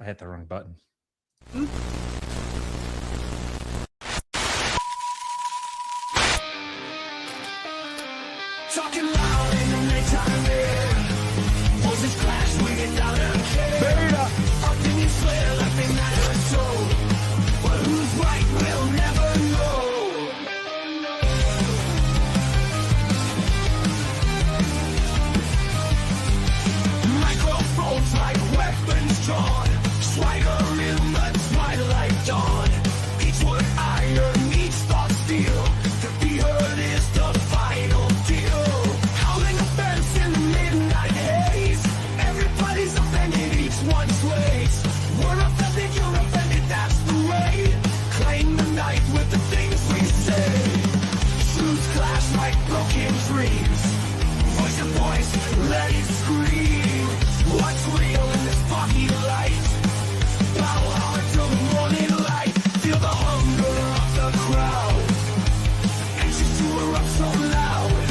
I hit the wrong button. Talking loud in the nighttime air. Voices clash, we get down and care. Opinions flare like they matter so. But who's right, we'll never know. Microphones like weapons drawn. Swagger in the twilight dawn. Each word iron, each thought steel. To be heard is the final deal. Howling offense in the midnight haze. Everybody's offended, each one sways. We're offended, you're offended, that's the way. Claim the night with the things we say. Truths clash like broken dreams. Voice to voice, let it scream. What's real in this foggy light? Bow hard till the morning light. Feel the hunger of the crowd. Anxious to erupt so loud.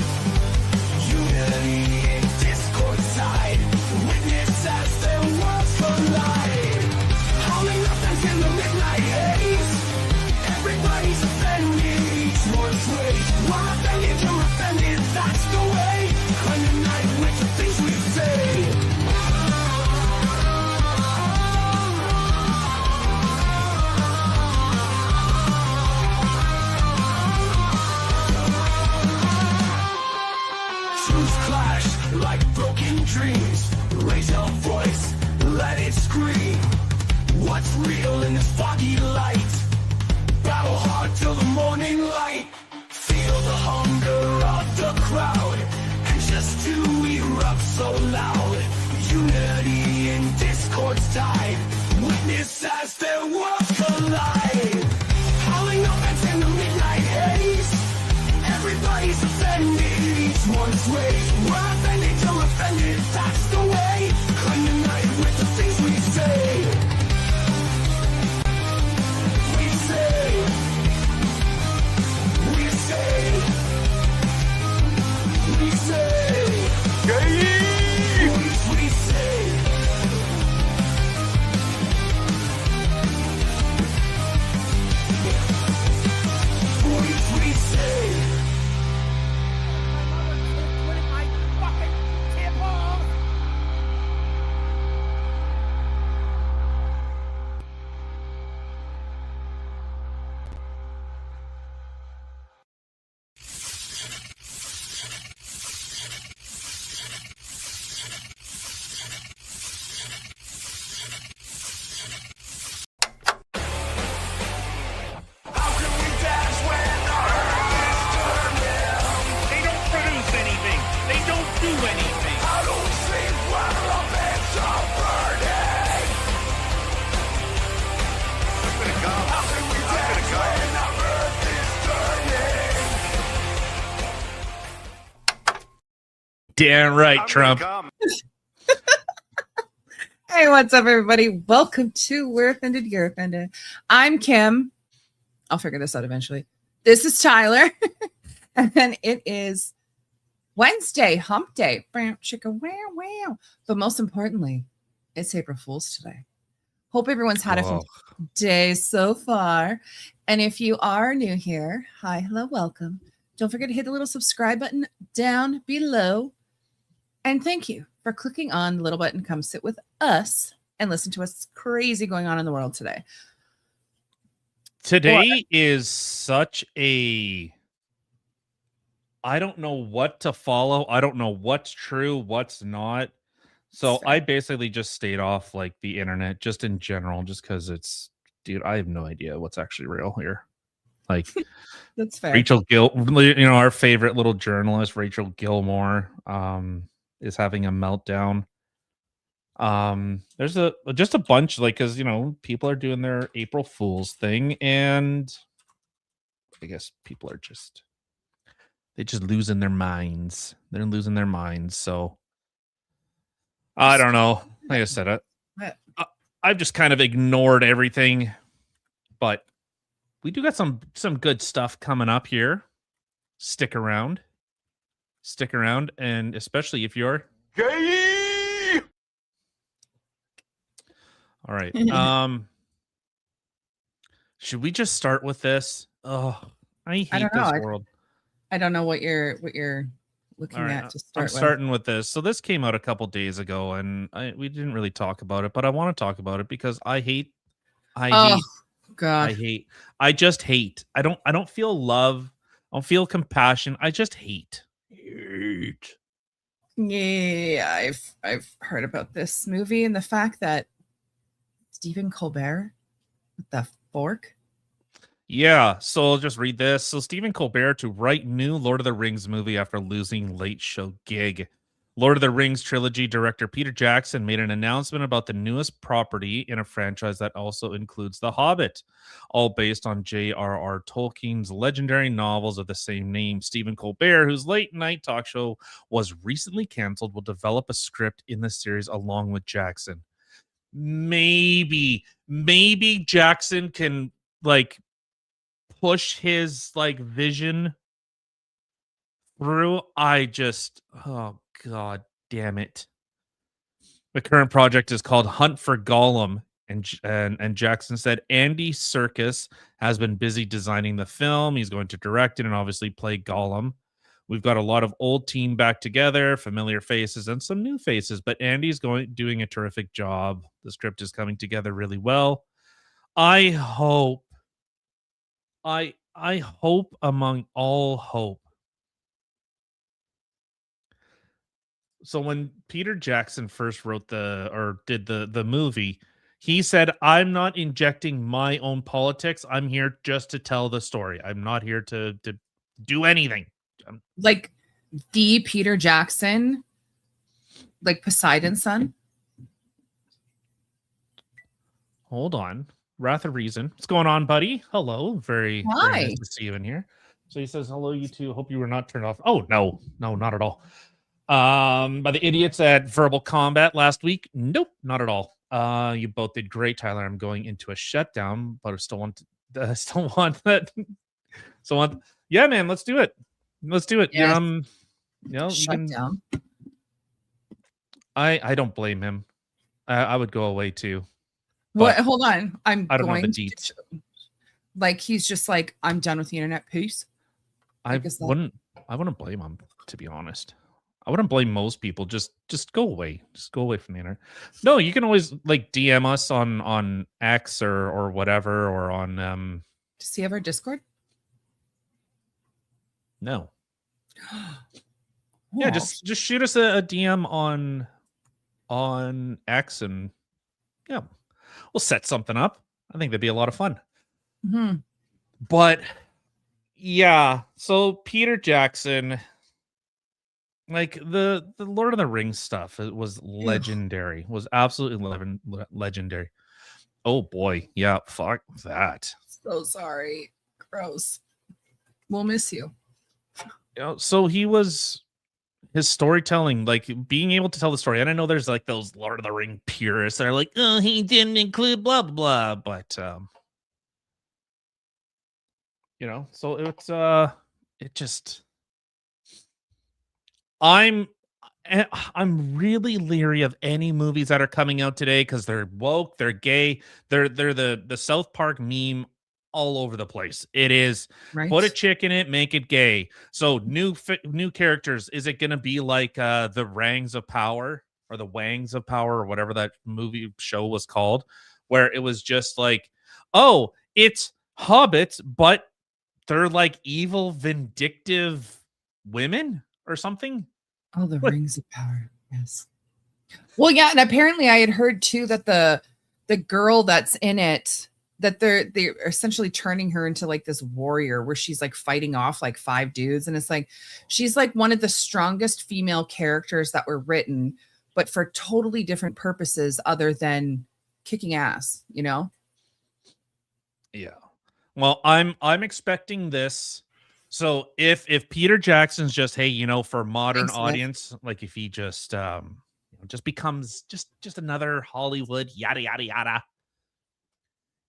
Unity in discord side. Witness as their worlds collide. Howling nothing's in the midnight haze. Everybody's offended, each one's ways. We're offended, you're offended, that's the way. Claim the night with the things we say. Truths clash like broken dreams. Raise your voice, let it scream. What's real in this foggy light? Battle hard till the morning light. Feel the hunger of the crowd. And just to erupt so loud. Unity in discord's tide. Witness as their worlds collide. Howling offense in the midnight haze. Everybody's offended, each one's ways. We're offended, you're offended, that's the way. Claim the night with the things we say. We say. We say. We say. Voice we say. Voice we say. How can we dance when our earth is turning? They don't produce anything. They don't do anything. How do we sleep when our beds are burning? I'm gonna go. How can we dance when our earth is turning? Damn right, Trump. Hey, what's up, everybody? Welcome to We're Offended, You're Offended. I'm Kim. I'll figure this out eventually. This is Tyler. And then it is Wednesday, hump day. Bow, chicka, wow, wow. But most importantly, it's April Fool's today. Hope everyone's had a Whoa. fantastic day so far. And if you are new here, hi, hello, welcome. Don't forget to hit the little subscribe button down below. And thank you for clicking on the little button. Come sit with us and listen to what's crazy going on in the world today. Today is such a I don't know what to follow. I don't know what's true, what's not. So Fair. I basically just stayed off like the internet just in general, just because it's dude, I have no idea what's actually real here. Like That's fair. Rachel Gill, our favorite little journalist, Rachel Gilmore, is having a meltdown. There's just a bunch, like, because people are doing their April Fool's thing, and I guess people are just losing their minds. They're losing their minds. So I don't know. Like I said, I've just kind of ignored everything, but we do got some good stuff coming up here. Stick around, and especially if you're Gay! All right. Should we just start with this? Oh, I hate I don't know. this world. I don't know what you're looking All right, at to I'm start with. starting with this. So this came out a couple days ago, and we didn't really talk about it, but I want to talk about it because I hate, I Oh hate, I God. hate, I just hate. I don't feel love. I don't feel compassion. I just hate. Hate. Yeah, I've heard about this movie and the fact that Stephen Colbert with the fork. Yeah, so I'll just read this. So Stephen Colbert to write new Lord of the Rings movie after losing late show gig. Lord of the Rings trilogy director Peter Jackson made an announcement about the newest property in a franchise that also includes The Hobbit, all based on J.R.R. Tolkien's legendary novels of the same name. Stephen Colbert, whose late night talk show was recently canceled, will develop a script in the series along with Jackson. Maybe Jackson can like push his like vision through. Oh god damn it. The current project is called Hunt for Gollum, and Jackson said Andy Serkis has been busy designing the film. He's going to direct it and obviously play Gollum. We've got a lot of old team back together, familiar faces and some new faces, but Andy's doing a terrific job. The script is coming together really well. I hope among all hope. So when Peter Jackson first wrote did the movie, he said, "I'm not injecting my own politics. I'm here just to tell the story. I'm not here to do anything." Like the Peter Jackson, like Poseidon's son. Hold on. Wrath of Reason. What's going on, buddy? Hello. Very Hi. nice to see you in here. So he says, "Hello, you two. Hope you were not turned off." Oh, no, not at all. By the idiots at Verbal Combat last week. Nope, not at all. You both did great, Tyler. I'm going into a shutdown, but I still want that. Yeah, man, let's do it. Let's do it. Yes. You Down. I don't blame him. I would go away too. What? Hold on. I don't know the deets. Like he's just like, I'm done with the internet. Peace. I wouldn't blame him, to be honest. I wouldn't blame most people. Just go away. Just go away from the internet. No, you can always like DM us on X or whatever, or on Does he have our Discord? No. Yeah, just shoot us a DM on X, and yeah, we'll set something up. I think that'd be a lot of fun. Mm-hmm. But yeah, so Peter Jackson, like the Lord of the Rings stuff, it was legendary. Was absolutely legendary. Oh boy, yeah, fuck that. So sorry. Gross. We'll miss you. So his storytelling, like being able to tell the story. And I know there's like those Lord of the Ring purists that are like, "Oh, he didn't include blah blah blah," but so it just, I'm really leery of any movies that are coming out today because they're woke, they're gay, they're the South Park meme all over the place. It is Right. Put a chick in it, make it gay. So new characters. Is it going to be like the Rangs of Power or the Wangs of Power or whatever that movie show was called, where it was just like, oh, it's hobbits, but they're like evil, vindictive women or something. Oh, the Rings of Power. Yes. Well, yeah, and apparently I had heard too that the girl that's in it, that they're essentially turning her into like this warrior where she's like fighting off like 5 dudes, and it's like she's like one of the strongest female characters that were written, but for totally different purposes other than kicking ass, Yeah. Well, I'm expecting this. So if Peter Jackson's just, hey, for modern Thanks, audience, like if he just just becomes just another Hollywood yada yada yada,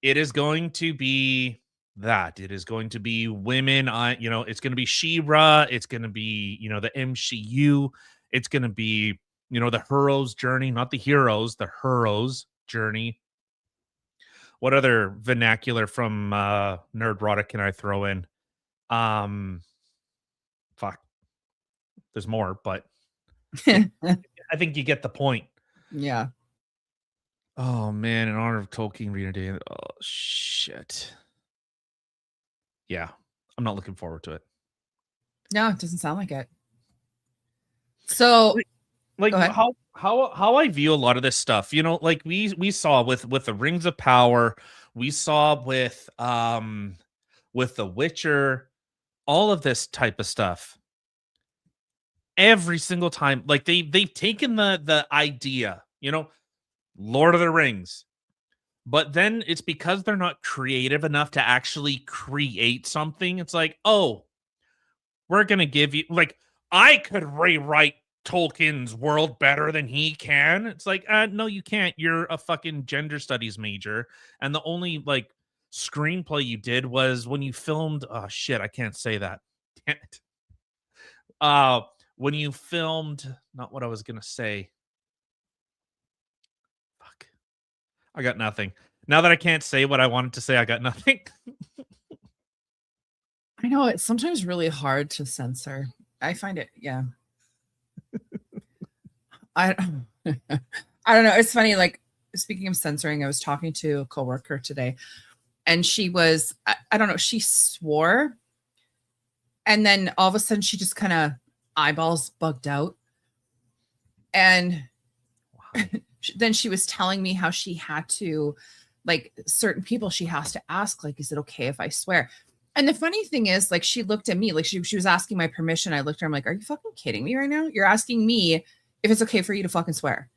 it is going to be that. It is going to be women. It's going to be She-Ra. It's going to be the MCU. It's going to be the hero's journey, not the heroes, the hero's journey. what other vernacular from Nerdrotic can I throw in? Fuck. There's more, but I think you get the point. Yeah. Oh man, in honor of Tolkien Reader Day. Oh shit. Yeah, I'm not looking forward to it. No, it doesn't sound like it. So Like Go ahead. how I view a lot of this stuff, you know, like we saw with the Rings of Power, we saw with The Witcher, all of this type of stuff. Every single time, like they've taken the idea, you know, Lord of the Rings, but then it's because they're not creative enough to actually create something. It's like, oh, we're gonna give you, like, I could rewrite Tolkien's world better than he can. It's like, no, you can't. You're a fucking gender studies major, and the only like screenplay you did was when you filmed. Oh shit, I can't say that. Damn it. When you filmed, not what I was gonna say. Fuck, I got nothing. Now that I can't say what I wanted to say, I got nothing. I know it's sometimes really hard to censor. I find it, yeah. I I don't know. It's funny. Like, speaking of censoring, I was talking to a coworker today, and she was, I don't know, she swore, and then all of a sudden she just kind of eyeballs bugged out, and then she was telling me how she had to, like, certain people she has to ask, like, is it okay if I swear? And the funny thing is, like, she looked at me like she was asking my permission. I looked at her, I'm like, are you fucking kidding me right now? You're asking me if it's okay for you to fucking swear.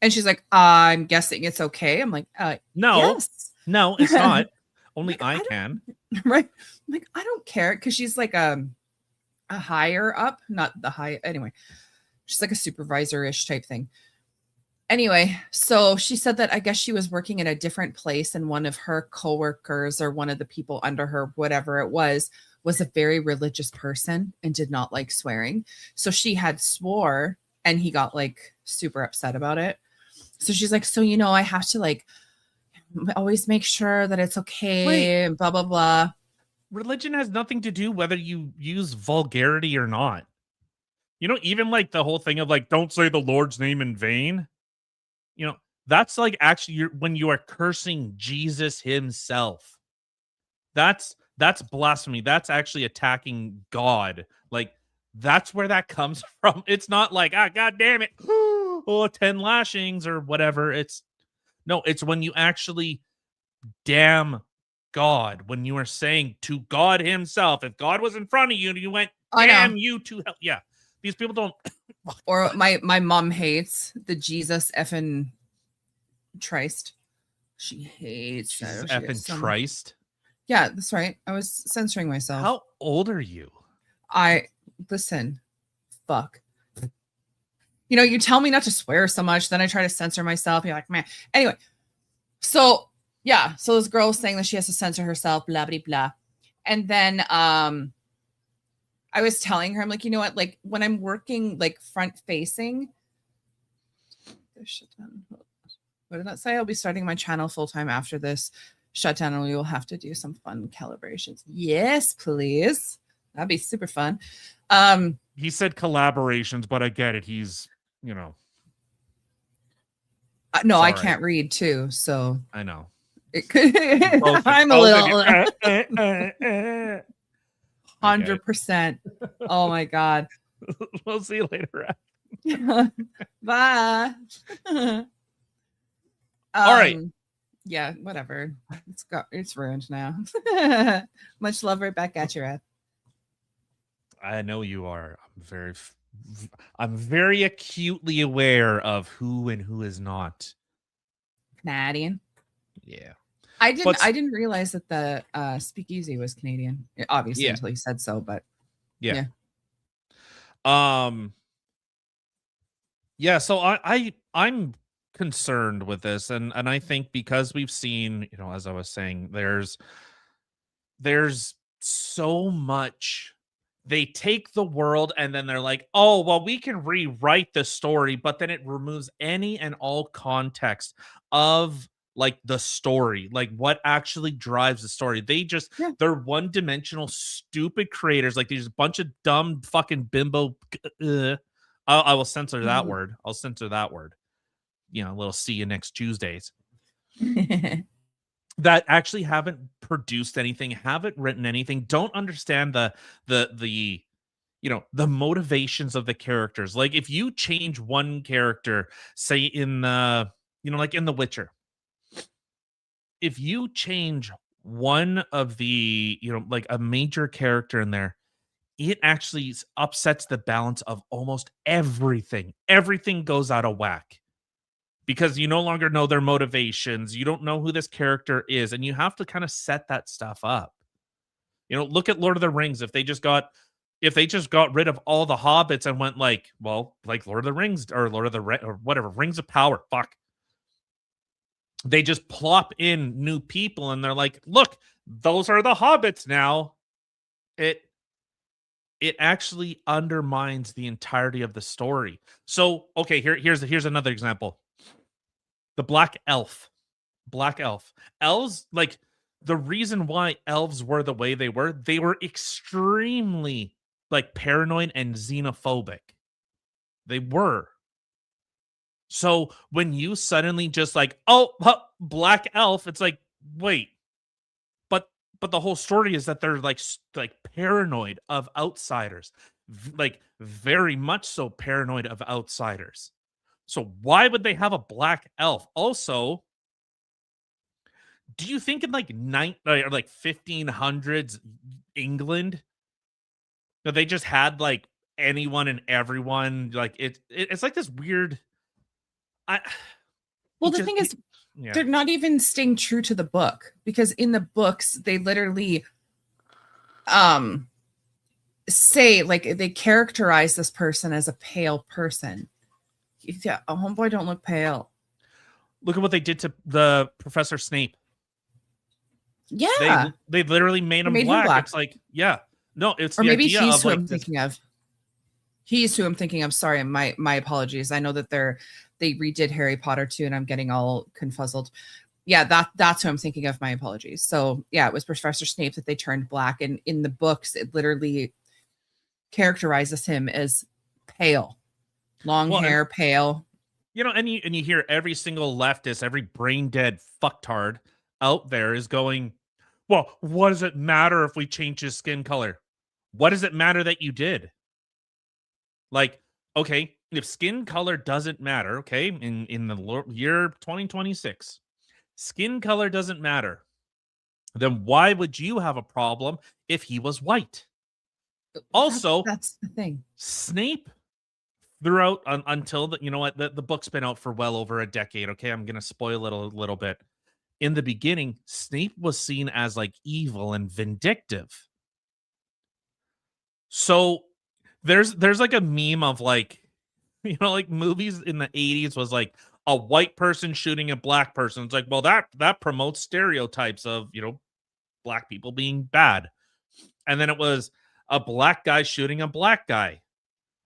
And she's like, I'm guessing it's okay. I'm like, No, yes. no, it's not. Only Like, I don't- can. Right. I'm like, I don't care. Cause she's like a higher up, not the high. Anyway, she's like a supervisor-ish type thing. Anyway, so she said that I guess she was working in a different place, and one of her coworkers or one of the people under her, whatever it was a very religious person and did not like swearing. So she had swore, and he got like super upset about it. So she's like, so, you know, I have to like always make sure that it's okay, and blah, blah, blah. Religion has nothing to do whether you use vulgarity or not. You know, even like the whole thing of like, don't say the Lord's name in vain. You know, that's like actually when you are cursing Jesus himself. That's blasphemy. That's actually attacking God. Like, that's where that comes from. It's not like, God damn it. Oh, 10 lashings or whatever. It's when you actually damn God, when you are saying to God himself, if God was in front of you and you went, I know. damn you to hell. Yeah. These people don't. Or my mom hates the Jesus effing Christ. She hates that. Jesus She has effing so much- Christ. Yeah, that's right. I was censoring myself. How old are you? Listen, fuck. You know, you tell me not to swear so much, then I try to censor myself. You're like, man. Anyway, so yeah, so this girl was saying that she has to censor herself, blah blah blah. And then I was telling her, I'm like, you know what? Like, when I'm working like front facing, what did that say? I'll be starting my channel full time after this shutdown, and we will have to do some fun calibrations. Yes, please. That'd be super fun. He said collaborations, but I get it. He's, you know, no, I Sorry. can't read too, so I know. it could. Both of- I'm a both of little you- 100%. Oh my god. We'll see you later. Bye. All right. Yeah, whatever. It's ruined now. Much love right back at your ass. I know you are. I'm very acutely aware of who and who is not. Canadian. Yeah. I But- didn't realize that the speakeasy was Canadian. Obviously, Yeah. until you said so, but Yeah. Yeah. Yeah, so I'm concerned with this, and I think because we've seen, you know, as I was saying, there's so much. They take the world and then they're like, oh, well, we can rewrite the story, but then it removes any and all context of like the story, like what actually drives the story. They're one-dimensional stupid creators, like these bunch of dumb fucking bimbo. I will censor that word. I'll censor that word. You know, a little see you next Tuesdays. That actually haven't produced anything, haven't written anything, don't understand the you know, the motivations of the characters. Like if you change one character, say in the, you know, like in The Witcher, if you change one of the, you know, like a major character in there, it actually upsets the balance of almost everything. Everything goes out of whack because you no longer know their motivations. You don't know who this character is, and you have to kind of set that stuff up. You know, look at Lord of the Rings. If they just got rid of all the hobbits and went like, well, like Lord of the Rings or or whatever, Rings of Power, fuck. They just plop in new people and they're like, look, those are the hobbits now. It actually undermines the entirety of the story. So, okay, here's another example. The Black Elf. Elves, like the reason why elves were the way they were extremely like paranoid and xenophobic. They were. So when you suddenly just like, oh, Black Elf, it's like, wait, but the whole story is that they're like paranoid of outsiders, like very much so paranoid of outsiders. So why would they have a Black Elf? Also, do you think in like 1500s England that they just had like anyone and everyone? Like it's like this weird. Well, the thing is, they're not even staying true to the book, because in the books they literally say, like, they characterize this person as a pale person. Yeah, a homeboy don't look pale. Look at what they did to the Professor Snape. Yeah, they literally made him black. It's like, yeah, no, it's, or the maybe idea he's of who like I'm thinking of. He's who I'm thinking of. Sorry, my apologies. I know that they redid Harry Potter too, and I'm getting all confuzzled. Yeah, that's who I'm thinking of. My apologies. So yeah, it was Professor Snape that they turned black, and in the books, it literally characterizes him as pale, long hair, pale. You know, and you hear every single leftist, every brain dead fucktard out there is going, well, what does it matter if we change his skin color? What does it matter that you did? Like, okay, if skin color doesn't matter, okay, in the year 2026, skin color doesn't matter, then why would you have a problem if he was white? Also, that's the thing. Snape throughout until the, you know what, the book's been out for well over a decade. Okay, I'm gonna spoil it a little bit. In the beginning, Snape was seen as like evil and vindictive. So there's like a meme of like, you know, like movies in the 80s was like a white person shooting a black person. It's like, well, that promotes stereotypes of, you know, black people being bad. And then it was a black guy shooting a black guy.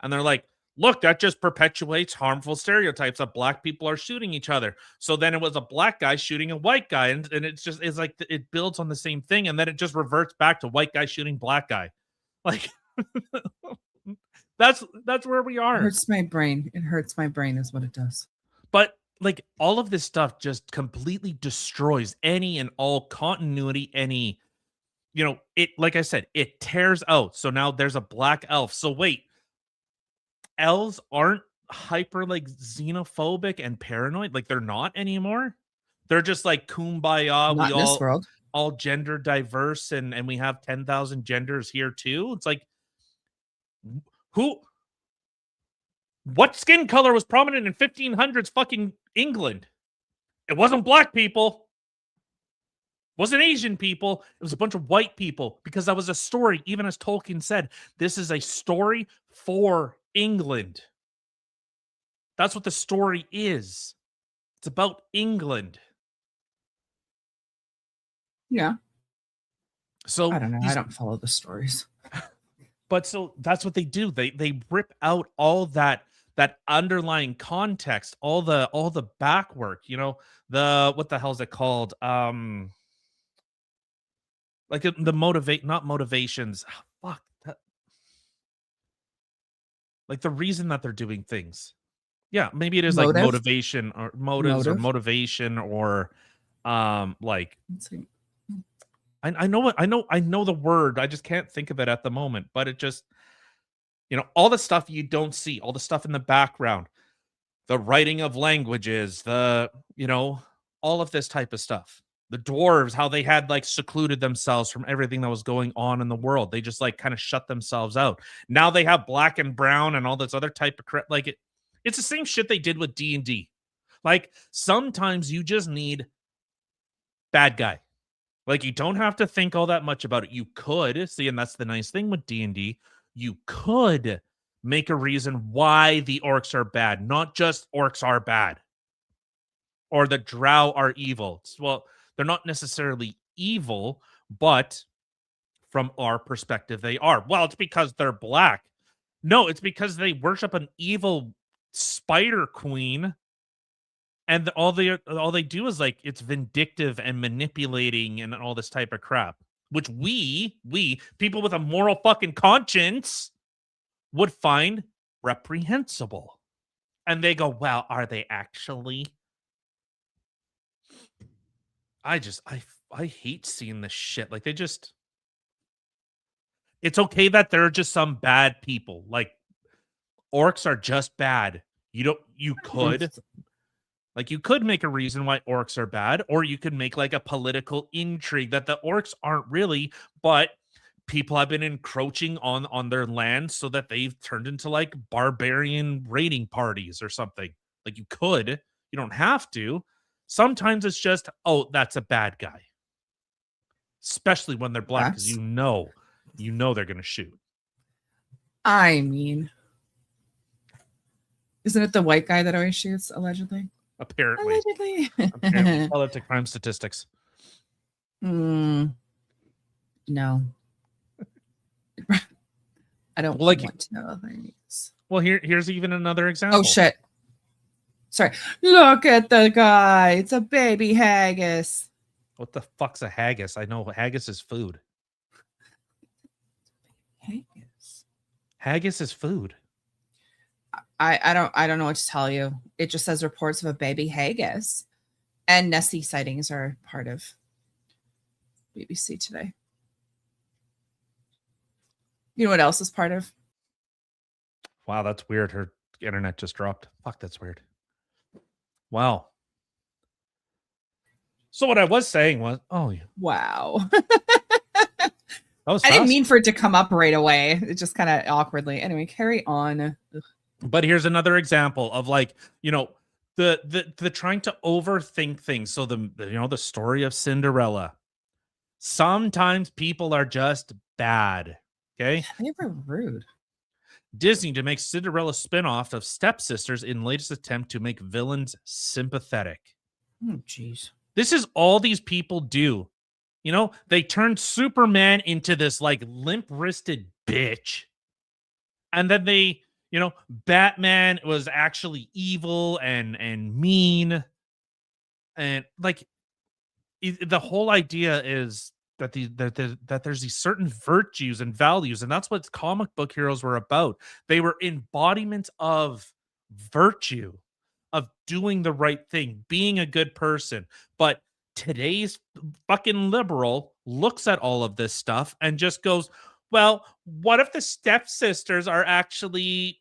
And they're like, look, that just perpetuates harmful stereotypes that black people are shooting each other. So then it was a black guy shooting a white guy. And it's like, it builds on the same thing. And then it just reverts back to white guy shooting black guy. Like, that's where we are. It hurts my brain. It hurts my brain is what it does. But like all of this stuff just completely destroys any and all continuity, any, you know, it, like I said, it tears out. So now there's a black elf. So wait, elves aren't hyper like xenophobic and paranoid? Like they're not anymore? They're just like kumbaya. Not in this world. All gender diverse and we have 10,000 genders here too. It's like, what skin color was prominent in 1500s fucking England? It wasn't black people. It wasn't Asian people. It was a bunch of white people, because that was a story. Even as Tolkien said, this is a story for England. That's what the story is. It's about England. Yeah. So I don't know. I don't follow the stories. But so that's what they do. They rip out all that that underlying context, all the back work, the what the hell is it called? Like the motivate, not motivations. Fuck that, like the reason that they're doing things. Yeah, maybe it is like Motive? motivation or motives or Motive? motivation or like Let's see. I know what I know the word. I just can't think of it at the moment, but it just all the stuff you don't see, all the stuff in the background, the writing of languages, all of this type of stuff. The dwarves, how they had like secluded themselves from everything that was going on in the world. They just like kind of shut themselves out. Now they have black and brown and all this other type of it's the same shit they did with D&D. Like sometimes you just need bad guy. Like you don't have to think all that much about it. You could see, and that's the nice thing with D&D. You could make a reason why the orcs are bad, not just orcs are bad or the drow are evil. Well, they're not necessarily evil, but from our perspective, they are. Well, it's because they're black. No, it's because they worship an evil spider queen, and all they do is like it's vindictive and manipulating and all this type of crap, which we people with a moral fucking conscience would find reprehensible. And they go, well, are they actually? I hate seeing this shit. Like it's okay that they're just some bad people. Like orcs are just bad. You could make a reason why orcs are bad, or you could make like a political intrigue that the orcs aren't really, but people have been encroaching on their land so that they've turned into like barbarian raiding parties or something. Like you don't have to. Sometimes it's just, oh, that's a bad guy. Especially when they're black, because you know they're gonna shoot. I mean, isn't it the white guy that always shoots, allegedly? Apparently. Relative crime statistics. No. I don't like want to know things. Well, here's even another example. Oh shit. Sorry. Look at the guy. It's a baby haggis. What the fuck's a haggis? I know haggis is food. Haggis is food. I don't know what to tell you. It just says reports of a baby haggis, and Nessie sightings are part of BBC Today. You know what else is part of? Wow, that's weird. Her internet just dropped. Fuck, that's weird. Wow. So what I was saying was, wow. That was I fast. didn't mean for it to come up right away. It just kind of awkwardly. Anyway, carry on. Ugh. But here's another example of like, the trying to overthink things. So the story of Cinderella. Sometimes people are just bad. Okay. They were rude. Disney to make Cinderella spinoff of Stepsisters in latest attempt to make villains sympathetic. Oh, jeez. This is all these people do. They turned Superman into this like limp-wristed bitch. And then they, Batman was actually evil and mean. And like the whole idea is that that there's these certain virtues and values, and that's what comic book heroes were about. They were embodiments of virtue, of doing the right thing, being a good person. But today's fucking liberal looks at all of this stuff and just goes, well, what if the stepsisters are actually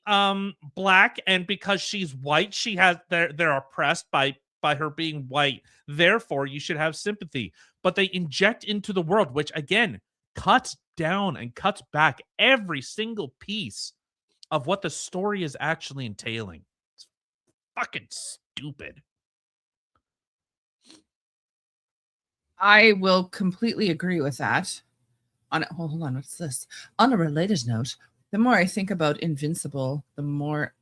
black, and because she's white, they're oppressed by her being white. Therefore, you should have sympathy. But they inject into the world, which again cuts down and cuts back every single piece of what the story is actually entailing. It's fucking stupid. I will completely agree with that. Hold on, what's this? On a related note, the more I think about Invincible, the more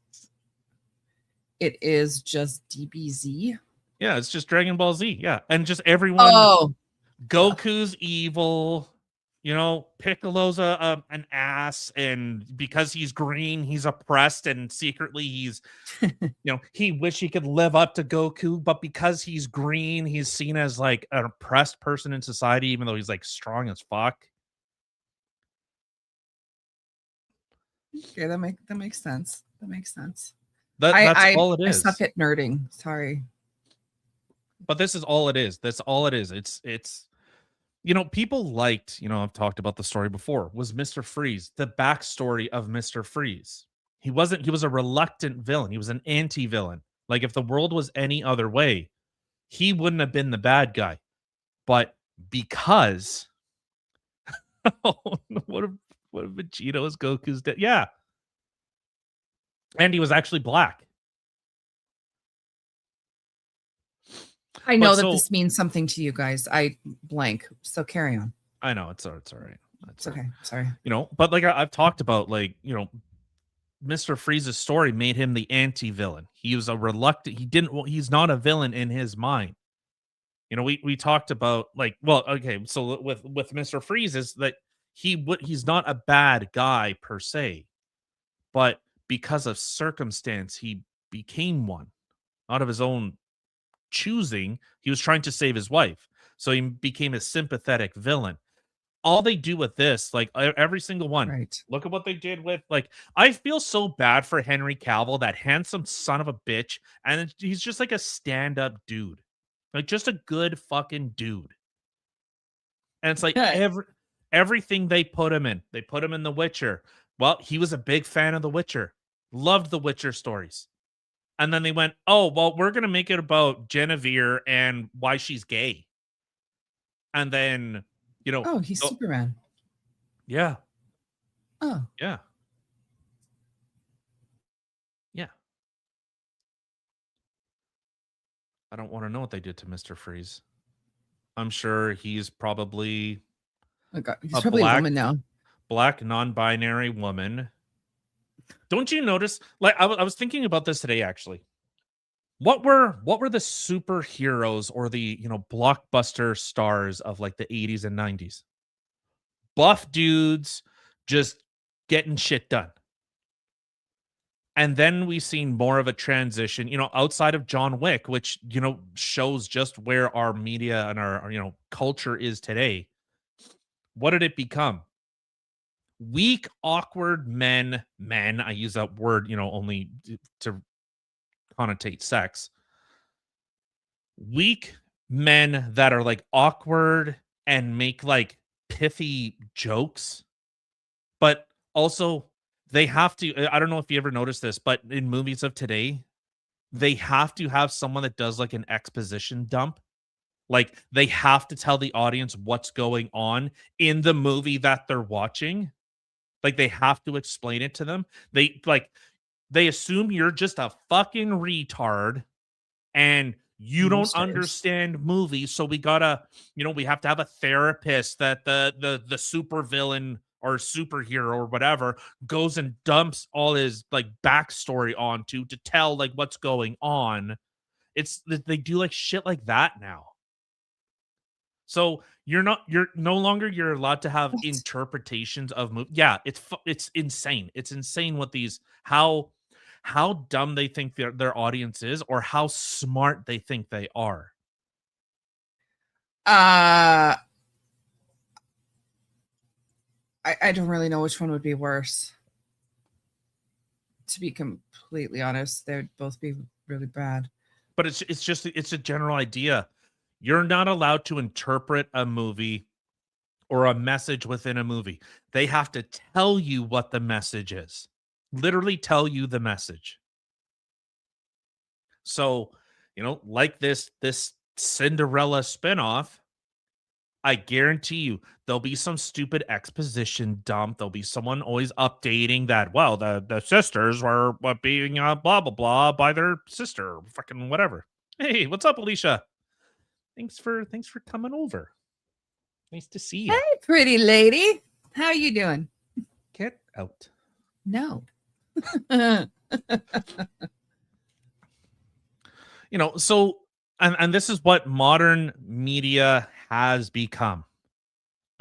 it is just DBZ. Yeah, it's just Dragon Ball Z. Yeah, and just everyone. Oh, Goku's evil. you know, Piccolo's an ass, and because he's green, he's oppressed, and secretly he's, you know, he wish he could live up to Goku, but because he's green, he's seen as like an oppressed person in society, even though he's like strong as fuck. Okay, that makes sense. That makes sense. That's all it I is. suck at nerding. Sorry. But this is all it is. That's all it is. It's you know, people liked, you know, I've talked about the story before, was Mr. Freeze, the backstory of Mr. Freeze. He was a reluctant villain. He was an anti-villain. Like if the world was any other way, he wouldn't have been the bad guy. But because what if Vegeta was Goku's dad? Yeah. And he was actually black. I know But that so- this means something to you guys. I blank. So carry on. I know it's all right. It's okay. Sorry. You know, but like I've talked about, like, you know, Mr. Freeze's story made him the anti-villain. He was a reluctant, he's not a villain in his mind. You know, we talked about, like, well, okay, so with Mr. Freeze is that he's not a bad guy per se, but because of circumstance, he became one. Out of his own choosing, he was trying to save his wife. So he became a sympathetic villain. All they do with this, like every single one, Right. look at what they did with, like, I feel so bad for Henry Cavill, that handsome son of a bitch, and he's just like a stand-up dude, like just a good fucking dude. And it's like Yeah. everything they put him in, they put him in The Witcher. Well, he was a big fan of The Witcher, loved The Witcher stories. And then they went, oh, well, we're gonna make it about Genevieve and why she's gay. And then, you know, Oh, he's Superman. yeah, Oh. yeah. Yeah. I don't want to know what they did to Mr. Freeze. I'm sure he's probably Oh God. He's A probably a black- woman now. black non-binary woman. Don't you notice? Like I was thinking about this today, actually. What were the superheroes or the, you know, blockbuster stars of like the 80s and 90s? Buff dudes just getting shit done. And then we've seen more of a transition, you know, outside of John Wick, which, you know, shows just where our media and our, you know, culture is today. What did it become? Weak, awkward men. I use that word, you know, only to connotate sex. Weak men that are like awkward and make like pithy jokes, but also they have to, I don't know if you ever noticed this, but in movies of today, they have to have someone that does like an exposition dump. Like they have to tell the audience what's going on in the movie that they're watching. Like they have to explain it to them. They assume you're just a fucking retard and you don't Monsters. understand movies, so we gotta, you know, we have to have a therapist that the super villain or superhero or whatever goes and dumps all his like backstory onto to tell like what's going on. It's they do like shit like that now. So you're no longer you're allowed to have What? interpretations of movies. Yeah, it's insane. It's insane what these how dumb they think their audience is, or how smart they think they are. I don't really know which one would be worse. To be completely honest, they'd both be really bad. But it's just it's a general idea. You're not allowed to interpret a movie or a message within a movie. They have to tell you what the message is. Literally tell you the message. So, you know, like this Cinderella spinoff, I guarantee you there'll be some stupid exposition dump. There'll be someone always updating that, well, the sisters were being blah blah blah by their sister, fucking whatever. Hey, what's up, Alicia? Thanks for coming over. Nice to see you. Hey, pretty lady. How you doing? Get out. No. You know, so and this is what modern media has become.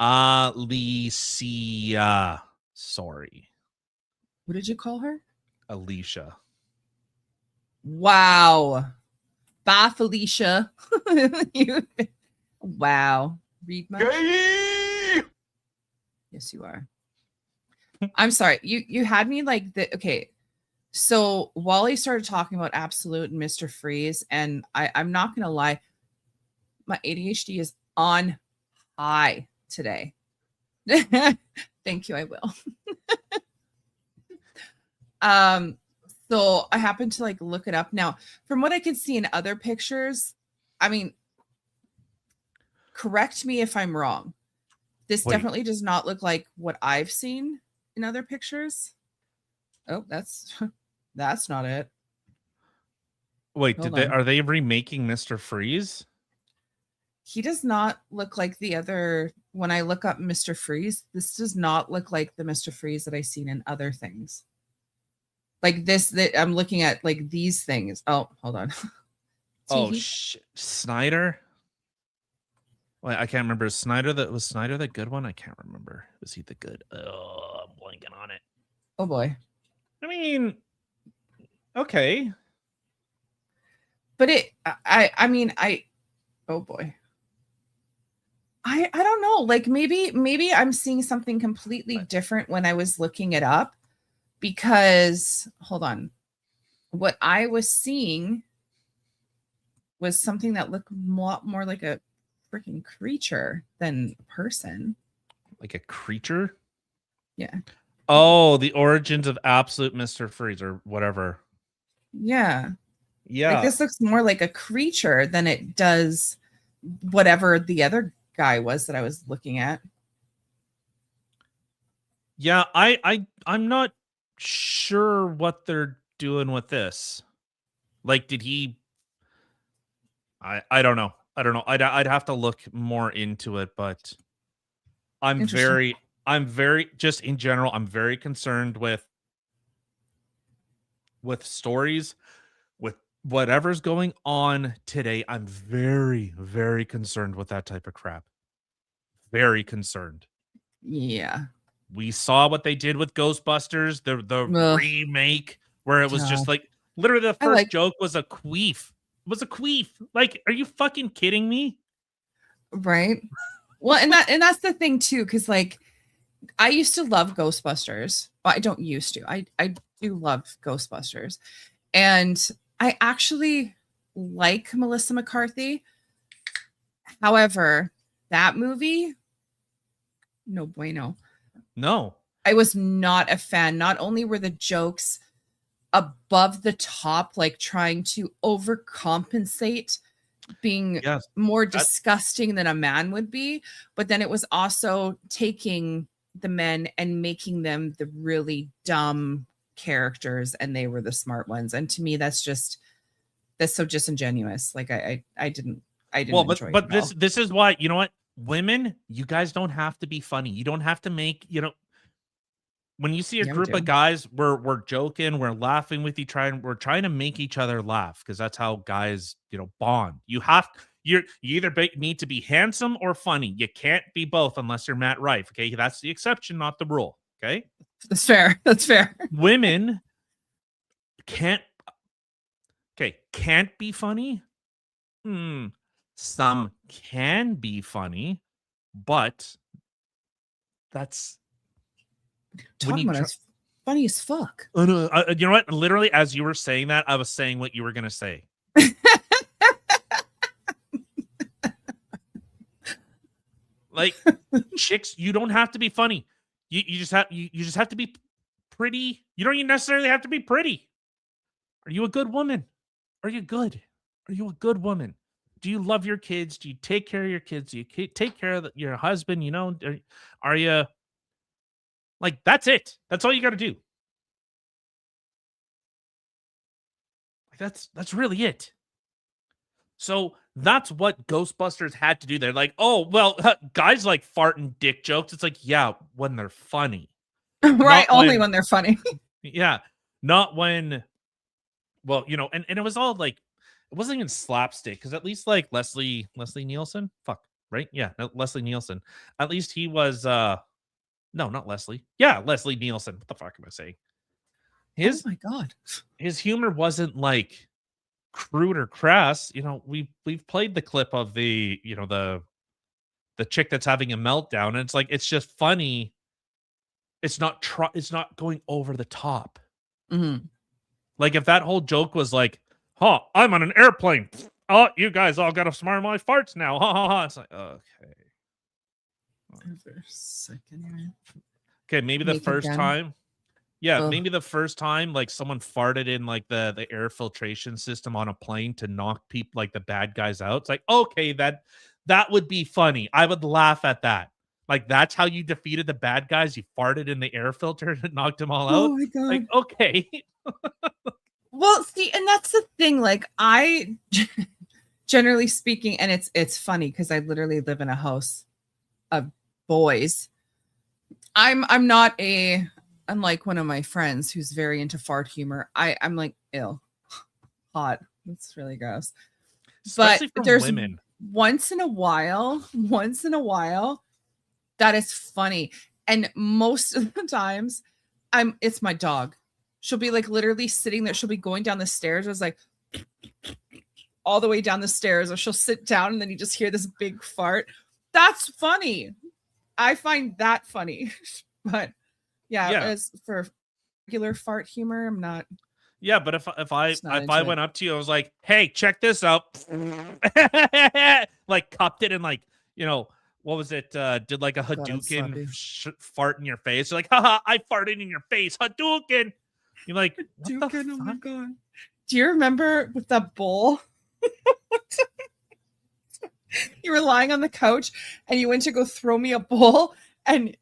Alicia. Sorry. What did you call her? Alicia. Wow. Bye, Felicia. Wow. Read much? Yes, you are. I'm sorry. You had me like the okay. So Wally started talking about Absolute and Mr. Freeze, and I'm not gonna lie, my ADHD is on high today. Thank you, I will. So I happened to like look it up. Now, from what I can see in other pictures, I mean, correct me if I'm wrong. This Wait. definitely does not look like what I've seen in other pictures. Oh, that's not it. Wait, Hold did they on. are they remaking Mr. Freeze? He does not look like the other. When I look up Mr. Freeze, this does not look like the Mr. Freeze that I've seen in other things. Like this, that I'm looking at, like these things. Oh, hold on. Oh Teehee. shit. Snyder? Wait, I can't remember. Was Snyder the good one? I can't remember. Was he the good? Oh, I'm blanking on it. Oh boy. I mean, okay. But I mean, oh boy. I don't know. Like maybe I'm seeing something completely different when I was looking it up, because hold on. What I was seeing was something that looked a lot more like a freaking creature than a person. Like a creature? Yeah. Oh, the origins of Absolute Mr. Freeze or whatever. Yeah. Yeah. Like this looks more like a creature than it does whatever the other guy was that I was looking at. Yeah, I'm not sure what they're doing with this. Like, did he? I don't know. I don't know. I'd have to look more into it, but I'm Interesting. very just in general, I'm very concerned with stories, with whatever's going on today. I'm very, very concerned with that type of crap. Very concerned. Yeah. We saw what they did with Ghostbusters, the Ugh. remake, where it was just God. like literally the I first like- joke was a queef. It was a queef. Like, are you fucking kidding me? Right. Well, and that's the thing too, because like I used to love Ghostbusters. Well, I don't used to. I do love Ghostbusters. And I actually like Melissa McCarthy. However, that movie, no bueno. No. I was not a fan. Not only were the jokes above the top, like trying to overcompensate being Yes. more disgusting than a man would be, but then it was also taking the men and making them the really dumb characters and they were the smart ones. And to me, that's so disingenuous. Like I didn't Well, enjoy but it at all. this is why, you know what? Women, you guys don't have to be funny. You don't have to make, when you see a Yeah, we group do. of guys, we're joking, we're laughing with each other, we're trying to make each other laugh because that's how guys, bond. You either need to be handsome or funny. You can't be both unless you're Matt Rife. Okay, that's the exception, not the rule. Okay, That's fair. That's fair. women can't be funny. Some can be funny, but that's Talking about it's funny as fuck. you know what? Literally, as you were saying that, I was saying what you were gonna say. Like, chicks, you don't have to be funny. You just have to be pretty. You don't even necessarily have to be pretty. Are you a good woman? Are you good? Are you a good woman? Do you love your kids? Do you take care of your kids? Do you take care of your husband? Are you like, that's it? That's all you got to do. Like, that's really it. So that's what Ghostbusters had to do. They're like, oh, well, guys like farting dick jokes. It's like, yeah, when they're funny. Right. Only when they're funny. Yeah. Not when, well, and it was all like, it wasn't even slapstick because at least like Leslie Nielsen, fuck, right? Yeah, no, Leslie Nielsen. At least he was no, not Leslie. Yeah, Leslie Nielsen. What the fuck am I saying? Oh His my god. his humor wasn't like crude or crass. You know, we've played the clip of the, you know, the chick that's having a meltdown, and it's like it's just funny. It's not going over the top. Mhm. Like if that whole joke was like, "Huh, I'm on an airplane. Oh, you guys all got to smell my farts now." Ha ha ha. It's like, okay. For a second here. Okay, maybe the Make it first done. time. Yeah, Ugh. maybe the first time like someone farted in like the air filtration system on a plane to knock people like the bad guys out. It's like, okay, that would be funny. I would laugh at that. Like that's how you defeated the bad guys. You farted in the air filter and knocked them all Oh out. my god. Like, okay. Well, see, and that's the thing. Like, I generally speaking, and it's funny because I literally live in a house of boys. I'm not unlike one of my friends who's very into fart humor. I'm like, ew, hot. That's really gross. Especially But from there's women. once in a while, that is funny. And most of the times, it's my dog. She'll be like literally sitting there. She'll be going down the stairs. I was like all the way down the stairs, or she'll sit down and then you just hear this big fart. That's funny. I find that funny. But yeah, Yeah. as for regular fart humor, I'm not. Yeah, but if I Just not if I into it. went up to you, I was like, "Hey, check this out," like cupped it and like, you know, what was it? Did like a God, I'd slap you. Hadouken fart in your face. You're like, haha, I farted in your face, Hadouken. You're like, what the Oh my fuck? god. Do you remember with that bowl? You were lying on the couch and you went to go throw me a bowl, and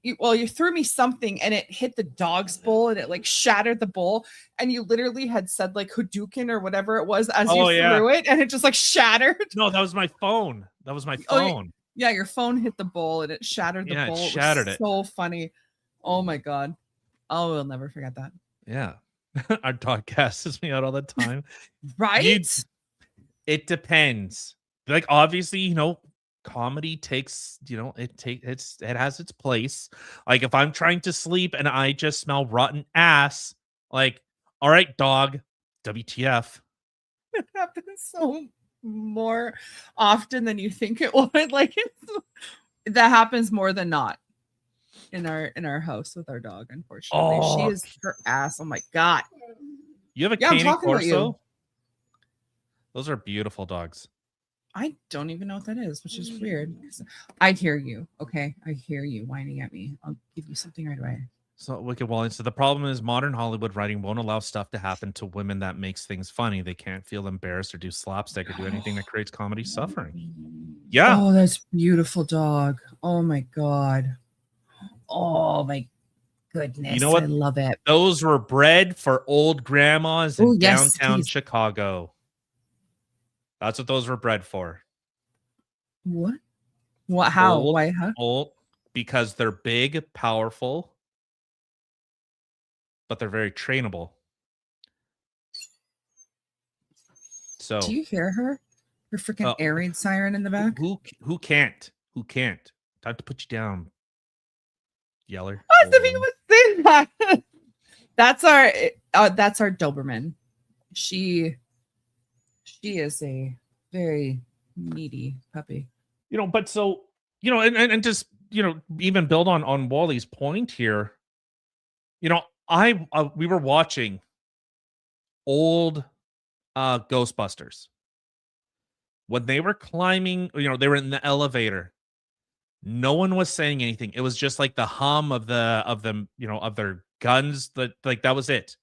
you threw me something and it hit the dog's bowl and it like shattered the bowl, and you literally had said like Hadouken or whatever it was as Oh, you yeah. threw it, and it just like shattered. No, that was my phone. That was my Oh, yeah. phone. Yeah, your phone hit the bowl and it shattered the Yeah, it bowl. shattered was it. So funny. Oh my god. Oh, we'll never forget that. Yeah. Our dog gasses me out all the time. Right? It depends. Like obviously, you know, comedy takes, you know, it has its place. Like if I'm trying to sleep and I just smell rotten ass, like, all right, dog, WTF. It happens so more often than you think it would. Like that happens more than not in our house with our dog. Unfortunately, Oh. she is her ass. Oh my god. You have a Yeah, I'm Cane talking about you. Corso? Those are beautiful dogs. I don't even know what that is, which is weird. I hear you. Okay, I hear you whining at me. I'll give you something right away. So Wicked Wally. So the problem is modern Hollywood writing won't allow stuff to happen to women that makes things funny. They can't feel embarrassed or do slapstick or do anything that creates comedy suffering. Yeah. Oh, that's beautiful dog. Oh my god. Oh my goodness. You know what? I love it. Those were bred for old grandmas in Oh, yes, downtown please. Chicago. That's what those were bred for. What? What? How? Old- Why? Huh? Old because they're big, powerful, but they're very trainable. So Do you hear her? Her freaking air raid siren in the back. who can't? Who can't? Time to put you down, yeller. I thought you would say that. That's our Doberman. She is a very needy puppy. You know, but so, you know, and just, you know, even build on Wally's point here. You know, we were watching old Ghostbusters when they were climbing, you know, they were in the elevator. No one was saying anything. It was just like the hum of them, you know, of their guns. That was it.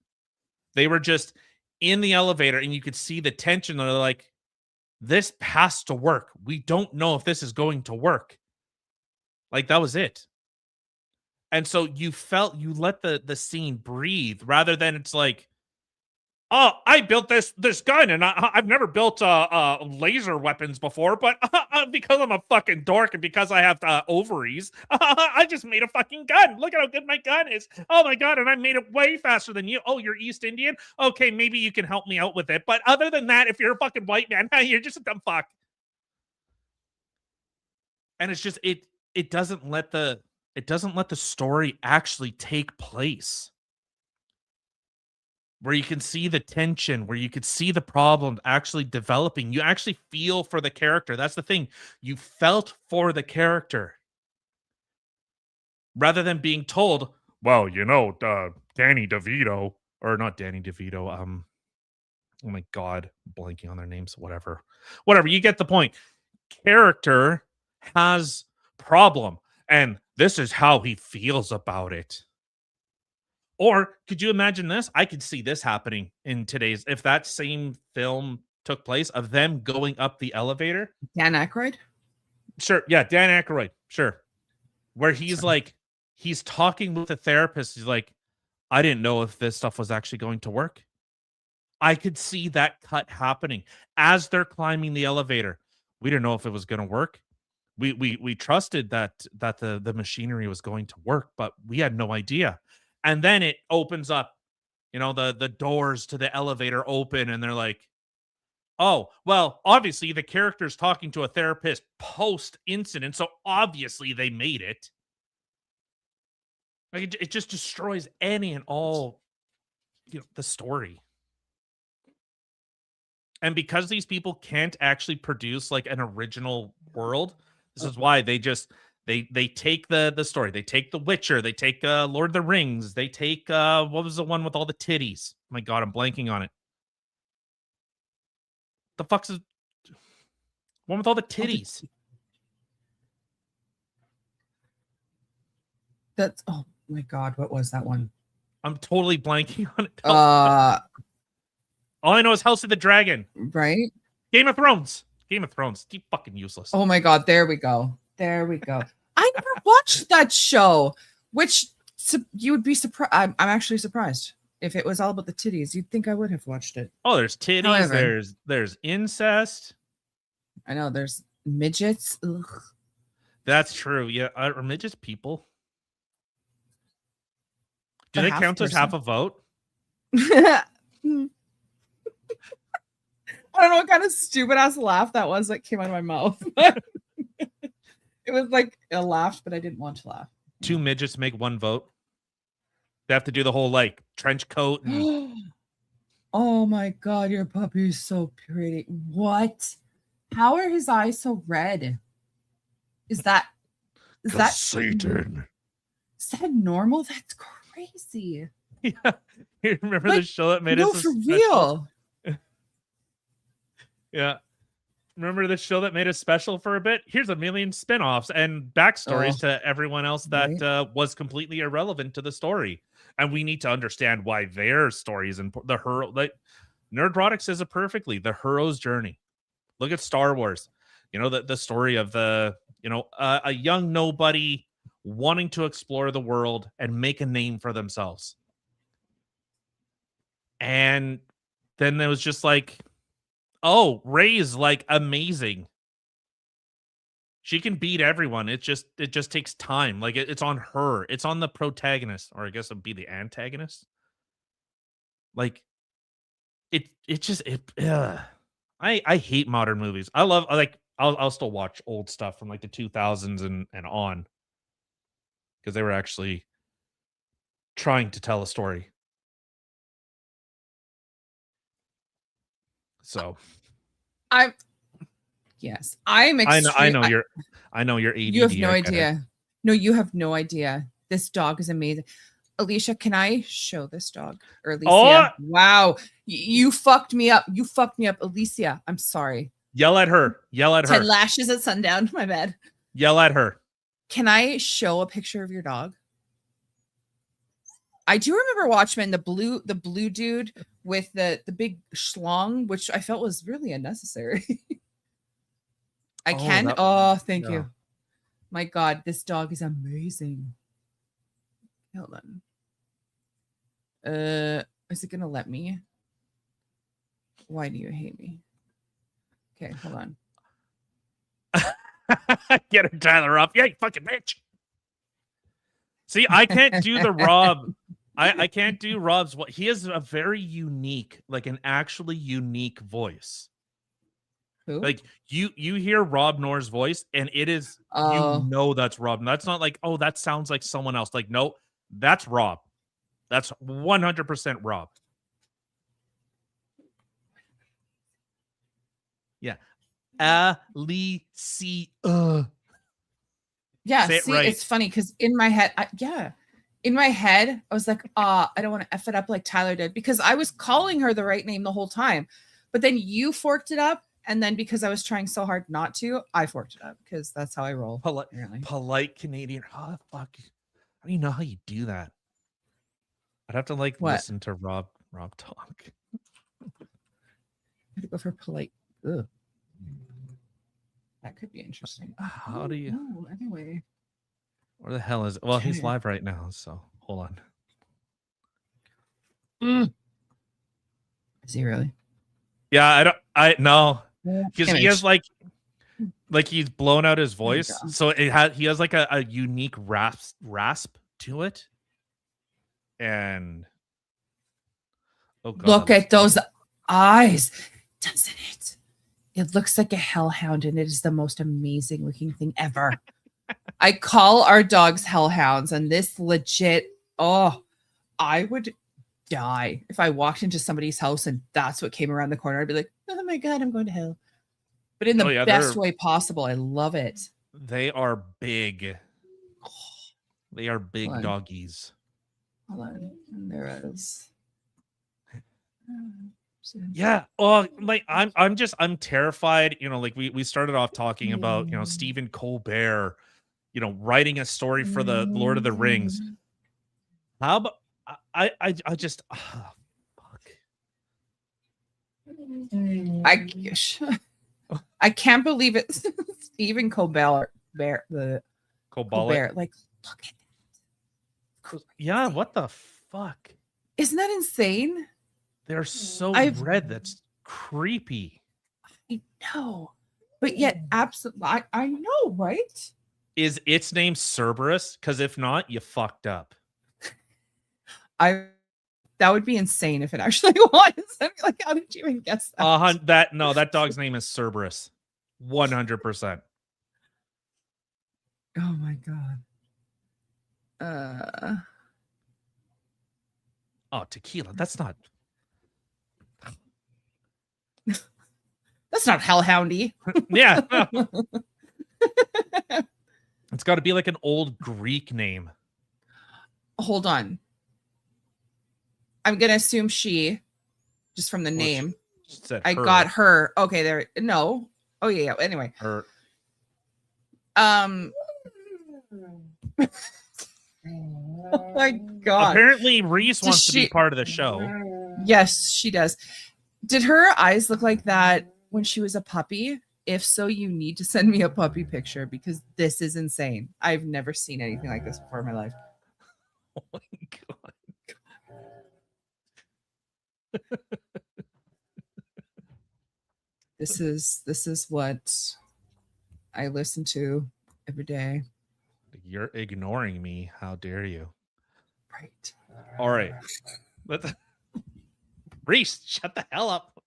They were just in the elevator and you could see the tension. They're like, this has to work. We don't know if this is going to work. Like that was it. And so you let the scene breathe rather than it's like, oh, I built this gun and I've never built laser weapons before, but because I'm a fucking dork and because I have ovaries, I just made a fucking gun. Look at how good my gun is. Oh my god, and I made it way faster than you. Oh, you're East Indian? Okay, maybe you can help me out with it. But other than that, if you're a fucking white man, you're just a dumb fuck. And it's just it doesn't let the story actually take place. Where you can see the tension, where you could see the problem actually developing. You actually feel for the character. That's the thing. You felt for the character. Rather than being told, well, Danny DeVito, or not Danny DeVito, oh my God, blanking on their names, whatever, you get the point. Character has problem, and this is how he feels about it. Or could you imagine this? I could see this happening in today's, if that same film took place of them going up the elevator. Dan Aykroyd? Sure. Yeah, Dan Aykroyd. Sure. Where he's like, he's talking with the therapist. He's like, I didn't know if this stuff was actually going to work. I could see that cut happening as they're climbing the elevator. We didn't know if it was going to work. We trusted that the machinery was going to work, but we had no idea. And then it opens up, the doors to the elevator open, and they're like, oh, well, obviously the character's talking to a therapist post incident, so obviously they made it. Like it just destroys any and all, the story. And because these people can't actually produce like an original world, this is why they just they take the story. They take The Witcher. They take Lord of the Rings. They take what was the one with all the titties? Oh my God, I'm blanking on it. The fuck's is one with all the titties? That's oh my God, what was that one? I'm totally blanking on it. All I know is House of the Dragon. Right? Game of Thrones. Keep fucking useless. Oh my God, there we go. I never watched that show, which you would be surprised. I'm actually surprised. If it was all about the titties, you'd think I would have watched it. Oh, there's titties. However, there's incest. I know there's midgets. Ugh. That's true. Yeah, are midgets people? Do they count as half a vote? I don't know what kind of stupid ass laugh that was that came out of my mouth. It was like a laugh, but I didn't want to laugh. Two midgets make one vote. They have to do the whole like trench coat. And... Oh my God, your puppy is so pretty. What? How are his eyes so red? Is that Satan? Is that normal? That's crazy. Yeah. You remember the show that made us for real? Yeah. Remember the show that made us special for a bit? Here's a million spin-offs and backstories to everyone else that was completely irrelevant to the story. And we need to understand why their stories and the hero, like Nerdrotic says it perfectly, the hero's journey. Look at Star Wars. The story of a young nobody wanting to explore the world and make a name for themselves. And then it was just like, oh, Rey's like amazing. She can beat everyone. It just takes time. Like it's on her. It's on the protagonist, or I guess it'd be the antagonist. Like I hate modern movies. I'll still watch old stuff from like the 2000s and on, because they were actually trying to tell a story. So I'm I know you're ADD. You have no idea. No, you have no idea. This dog is amazing. Alicia, can I show this dog? Or Alicia? Oh! Wow. You fucked me up. Alicia, I'm sorry. Yell at her. 10 lashes at sundown. My bad. Yell at her. Can I show a picture of your dog? I do remember Watchmen, the blue dude with the big schlong, which I felt was really unnecessary. I can. Thank you. My God, this dog is amazing. Hold on. Is it gonna let me? Why do you hate me? Okay, hold on. Get her, Tyler, up. Yeah, you fucking bitch. See, I can't do the Rob. I can't do Rob's. He has a very unique, like an actually unique voice. Who? Like you hear Rob Noor's voice, and it is Oh. you know that's Rob. That's not like, oh, that sounds like someone else. Like, no, that's Rob. That's 100% Rob. Yeah. Alicia. Yeah, Say it see, right. it's funny because in my head, in my head, I was like, I don't want to F it up like Tyler did because I was calling her the right name the whole time. But then you forked it up. And then because I was trying so hard not to, I forked it up because that's how I roll. Polite Canadian. Oh, fuck. I don't even know how you do that. I'd have to like What? listen to Rob talk. I had to go for polite. Ugh. That could be interesting. How do you? No, anyway. Where the hell is it? Well, he's Okay. live right now, so hold on. Is he really? Yeah, I know because he Image. has like he's blown out his voice, go. so he has like a unique rasp to it, and oh god, Look that looks at those eyes, doesn't it? It looks like a hellhound, and it is the most amazing looking thing ever. I call our dogs hellhounds, and this legit, I would die if I walked into somebody's house and that's what came around the corner. I'd be like, oh my God, I'm going to hell. But in the Oh, yeah, best they're- way possible. I love it. They are big. They are big Fun. doggies. Hold on. And there is. Yeah. Oh, like I'm terrified. You know, like we started off talking about, you know, Stephen Colbert, you know, writing a story for the Lord of the Rings. How about I just fuck. I can't believe it. Stephen Colbert, the Colbert. like, look at that. Yeah, what the fuck? Isn't that insane? They're so I've- red. That's creepy. I know, but yet absolutely, I know, right? Is its name Cerberus? Because if not, you fucked up. That would be insane if it actually was. I'd be like, how did you even guess that? That dog's name is Cerberus. 100%. Oh my God. Oh, tequila. That's not. That's not hellhoundy. Yeah. No. It's got to be like an old Greek name. Hold on. I'm gonna assume she, just from the Well, name. She said I her, got her. Okay, there. No. Oh yeah. Anyway. her. Oh my God. Apparently, Reese Does wants to be she- part of the show. Yes, she does. Did her eyes look like that when she was a puppy? If so, you need to send me a puppy picture because this is insane. I've never seen anything like this before in my life. Oh my god. This is what I listen to every day. You're ignoring me. How dare you? Right. All right. Reese, shut the hell up.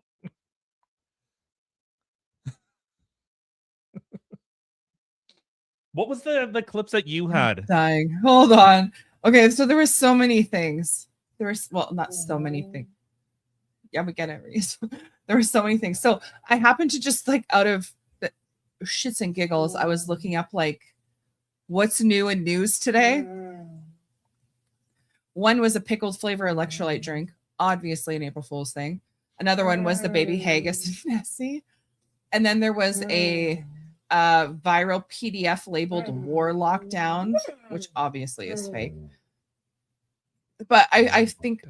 What was the clips that you had? Dying. Hold on. Okay, so there were so many things. There was not so many things. Yeah, we get it, Reese. There were so many things. So I happened to just like out of the shits and giggles, I was looking up like what's new in news today. One was a pickled flavor electrolyte drink, obviously an April Fool's thing. Another one was the baby haggis and Nessie. And then there was a viral PDF labeled war lockdown, which obviously is fake. But I think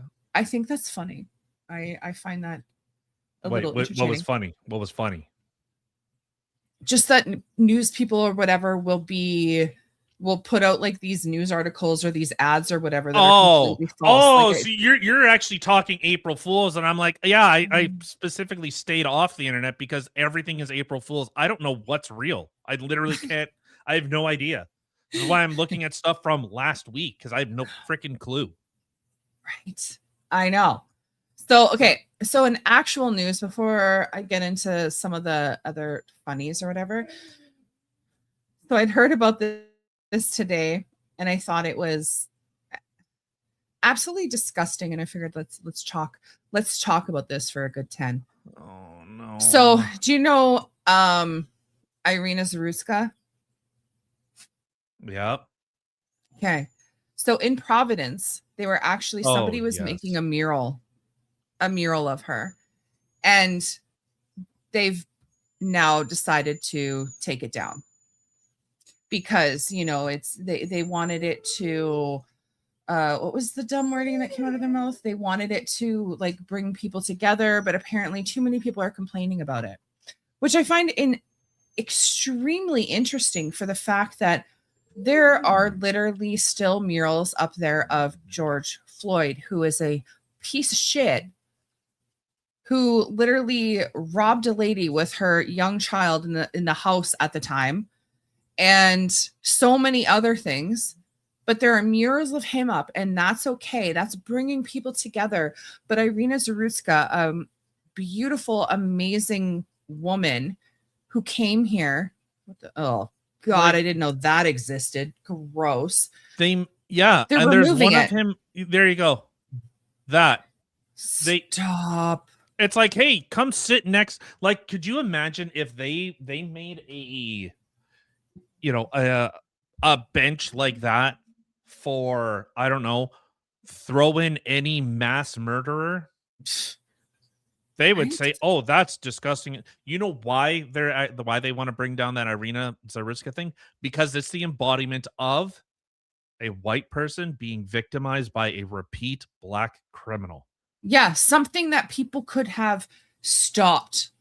that's funny. I find that a Wait, little what entertaining. was funny? What was funny? Just that news people or whatever will put out like these news articles or these ads or whatever that are completely false. Like, so you're actually talking April Fools, and I'm like, yeah, I specifically stayed off the internet because everything is April Fools. I don't know what's real. I literally can't. I have no idea. This is why I'm looking at stuff from last week because I have no freaking clue. right. I know. So, okay. So, in actual news, before I get into some of the other funnies or whatever, so I'd heard about this today, and I thought it was absolutely disgusting. And I figured let's talk about this for a good 10. Oh no. So, do you know Irina Zarutska? Yep. Okay. So in Providence, they were actually somebody was yes. making a mural of her. And they've now decided to take it down because, you know, it's they wanted it to what was the dumb wording that came out of their mouth? They wanted it to like bring people together, but apparently too many people are complaining about it, which I find extremely interesting for the fact that there are literally still murals up there of George Floyd, who is a piece of shit, who literally robbed a lady with her young child in the house at the time, and so many other things. But there are murals of him up, and that's okay. That's bringing people together. But Irina Zarutska, beautiful, amazing woman who came here. Oh God, I didn't know that existed. Gross. They're and there's one it. of him. There you go. That Stop. It's like, hey, come sit next. Like, could you imagine if they made a bench like that for, I don't know, throw in any mass murderer? They would say, "Oh, that's disgusting." You know why why they want to bring down that Irina Zarutska thing? Because it's the embodiment of a white person being victimized by a repeat black criminal. Yeah, something that people could have stopped.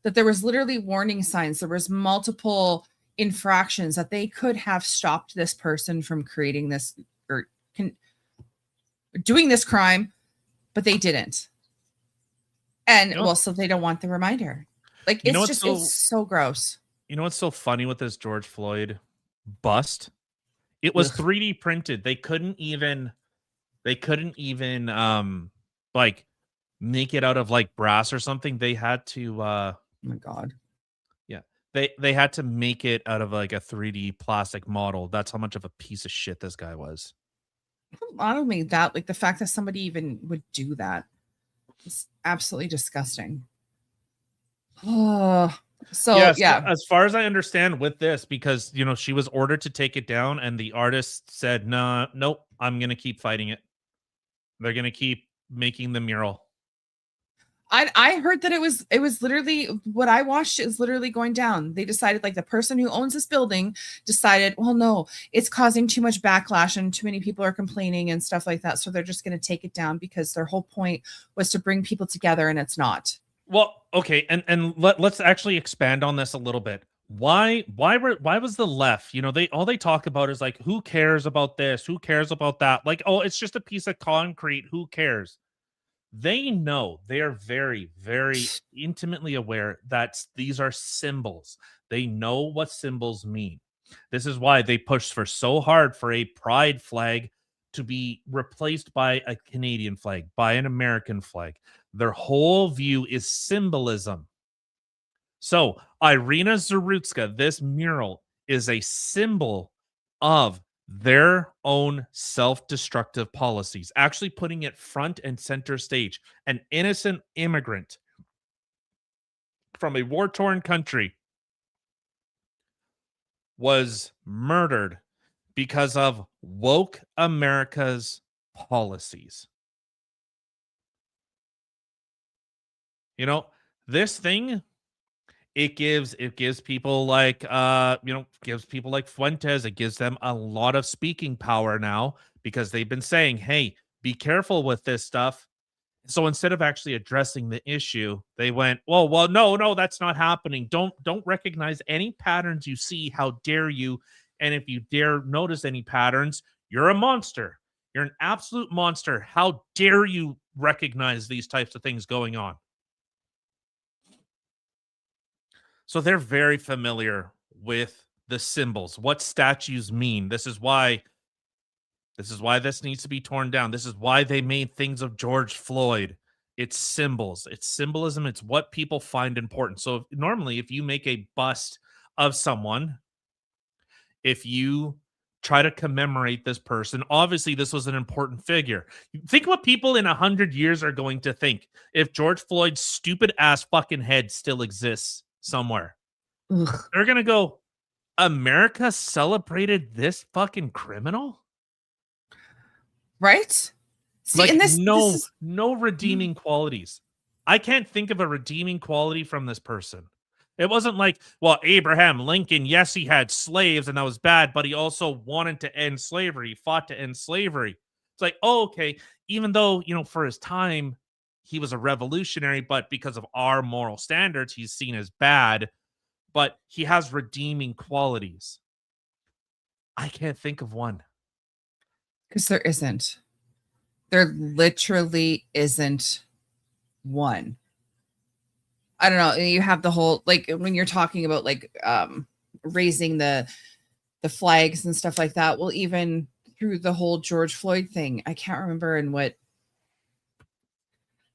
That there was literally warning signs. There was multiple infractions that they could have stopped this person from creating this or doing this crime, but they didn't. And well, so they don't want the reminder. Like it's just it's so gross. You know what's so funny with this George Floyd bust? It was 3D printed. They couldn't even like make it out of like brass or something. They had to oh my God. Yeah. They had to make it out of like a 3D plastic model. That's how much of a piece of shit this guy was. I don't mean that, like the fact that somebody even would do that. It's absolutely disgusting. Oh, so yes, yeah. As far as I understand with this, because you know she was ordered to take it down, and the artist said, "No, nope, I'm gonna keep fighting it. They're gonna keep making the mural." I heard that it was literally what I watched is literally going down. They decided, like the person who owns this building decided, well, no, it's causing too much backlash and too many people are complaining and stuff like that. So they're just going to take it down because their whole point was to bring people together, and it's not. Well, okay, and let's actually expand on this a little bit. Why was the left? You know, all they talk about is like, who cares about this? Who cares about that? Like, oh, it's just a piece of concrete. Who cares? They know, they are very, very intimately aware that these are symbols. They know what symbols mean. This is why they pushed for so hard for a pride flag to be replaced by a Canadian flag, by an American flag. Their whole view is symbolism. So Irina Zarutska, this mural is a symbol of their own self-destructive policies, actually putting it front and center stage. An innocent immigrant from a war-torn country was murdered because of woke America's policies. You know, this thing, it gives people like gives people like Fuentes, it gives them a lot of speaking power now because they've been saying, hey, be careful with this stuff. So instead of actually addressing the issue, they went, well, no, that's not happening. Don't recognize any patterns you see. How dare you? And if you dare notice any patterns, you're a monster. You're an absolute monster. How dare you recognize these types of things going on? So they're very familiar with the symbols, what statues mean. This is why this needs to be torn down. This is why they made things of George Floyd. It's symbols, it's symbolism, it's what people find important. So normally, if you make a bust of someone, if you try to commemorate this person, obviously this was an important figure. Think what people in 100 years are going to think if George Floyd's stupid ass fucking head still exists somewhere. Ugh. They're gonna go, America celebrated this fucking criminal? Right? See, Like, and this no redeeming qualities. I can't think of a redeeming quality from this person. It wasn't like, well, Abraham Lincoln, yes, he had slaves and that was bad, but he also wanted to end slavery. He fought to end slavery. It's like, oh, okay. Even though, for his time, he was a revolutionary, but because of our moral standards, he's seen as bad, but he has redeeming qualities. I can't think of one. because there isn't. There literally isn't one. I don't know. You have the whole, like, when you're talking about like raising the flags and stuff like that. Well, even through the whole George Floyd thing, I can't remember in what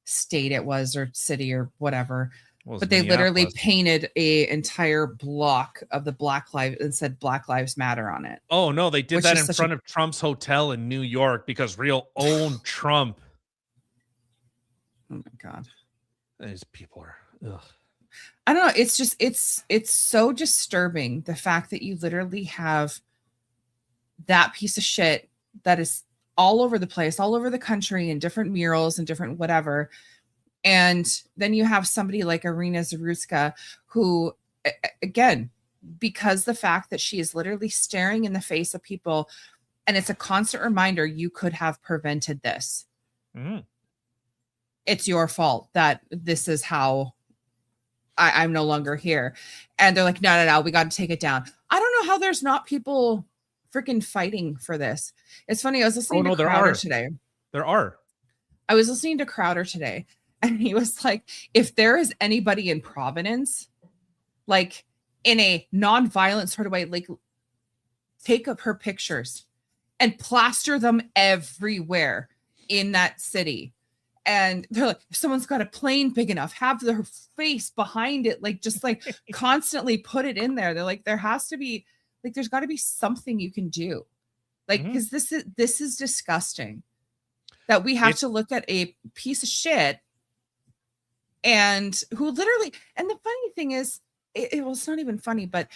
state it was or city or whatever, but they literally painted a entire block of the Black Lives and said Black Lives Matter on it. Oh no, they did that in front of Trump's hotel in New York because real own Trump. Oh my God. These people are, ugh. I don't know. It's just, it's so disturbing. The fact that you literally have that piece of shit that is all over the place, all over the country in different murals and different whatever. And then you have somebody like Irina Zaruska, who, again, because the fact that she is literally staring in the face of people, and it's a constant reminder, you could have prevented this. Mm. It's your fault that this is how I'm no longer here. And they're like, no, we got to take it down. I don't know how there's not people freaking fighting for this. It's funny. I was listening to Crowder today. There are. I was listening to Crowder today, and he was like, if there is anybody in Providence, like in a non-violent sort of way, like take up her pictures and plaster them everywhere in that city. And they're like, if someone's got a plane big enough, have their face behind it, like just like constantly put it in there. They're like, there has to be, like, there's got to be something you can do, like, because this is disgusting that we have to look at a piece of shit and who literally, and the funny thing is, it's not even funny, but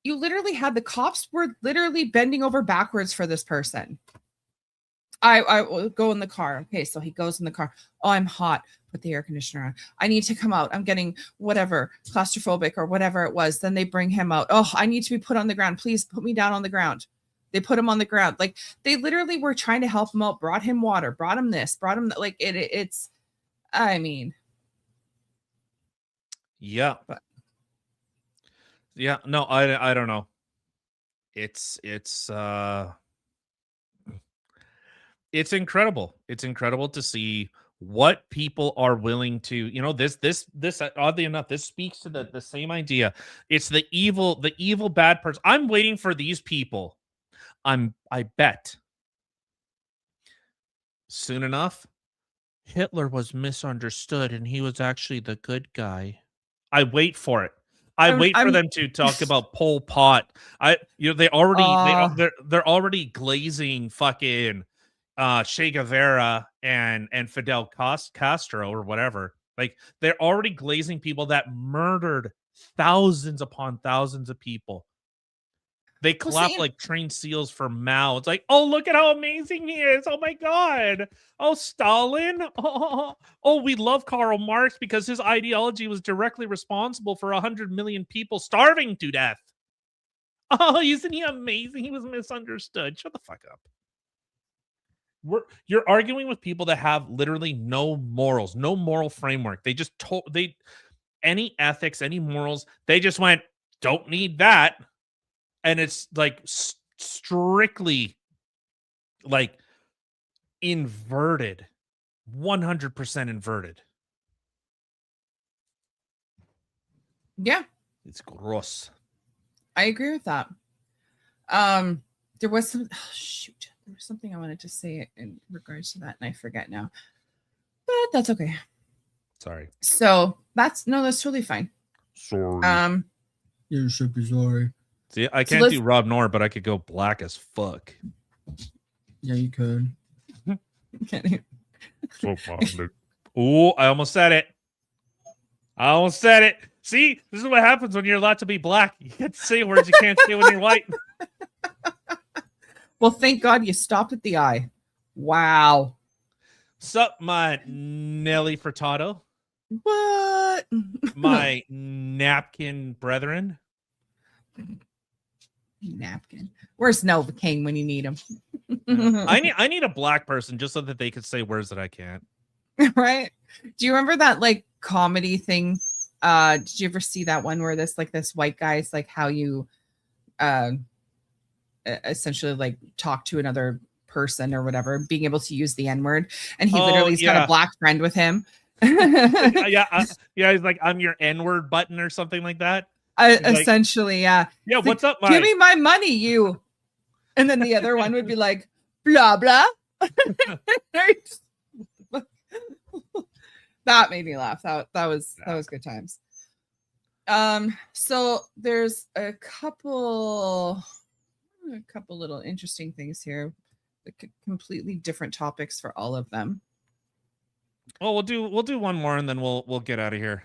you literally had the cops were literally bending over backwards for this person. I will go in the car. Okay, so he goes in the car. Oh, I'm hot. Put the air conditioner on. I need to come out. I'm getting whatever, claustrophobic or whatever it was. Then they bring him out. Oh, I need to be put on the ground. Please put me down on the ground. They put him on the ground. Like, they literally were trying to help him out, brought him water, brought him this, brought him like it's, I mean. Yeah. Yeah, no, I don't know. It's incredible. It's incredible to see what people are willing to, this oddly enough, this speaks to the same idea. It's the evil bad person. I'm waiting for these people. I bet soon enough, Hitler was misunderstood and he was actually the good guy. I wait for it. I wait for them to talk about Pol Pot. They're already glazing fucking Che Guevara and Fidel Castro or whatever. Like, they're already glazing people that murdered thousands upon thousands of people. They clap like trained seals for Mao. It's like, oh, look at how amazing he is. Oh my God. Oh, Stalin. Oh, we love Karl Marx because his ideology was directly responsible for 100 million people starving to death. Oh, isn't he amazing? He was misunderstood. Shut the fuck up. You're arguing with people that have literally no morals, no moral framework. They just any ethics, any morals, they just went, don't need that. And it's like strictly like inverted, 100% inverted. Yeah. It's gross. I agree with that. There was something I wanted to say in regards to that, and I forget now. But That's okay. Sorry. So that's totally fine. Sorry. You should be sorry. See, I So can't let's- do Rob Nor, but I could go black as fuck. Yeah, you could. Can't even- Oh, I almost said it. I almost said it. See, this is what happens when you're allowed to be black. You get to say words you can't say when you're white. Well, thank God you stopped at the eye. Wow. Sup, my Nelly Furtado, What? my napkin brethren. Napkin. Where's Novocaine when you need him? I need a black person just so that they could say words that I can't. Right? Do you remember that like comedy thing? Did you ever see that one where this white guy's like how you essentially like talk to another person or whatever, being able to use the N-word, and he literally's got a black friend with him. yeah, he's like, I'm your N-word button or something like that. Essentially, yeah. Yeah, It's what's like, up, give me my money, you. And then the other one would be like, blah blah. That made me laugh. That was good times. So there's a couple little interesting things here. Completely different topics for all of them. Well, we'll do one more and then we'll get out of here.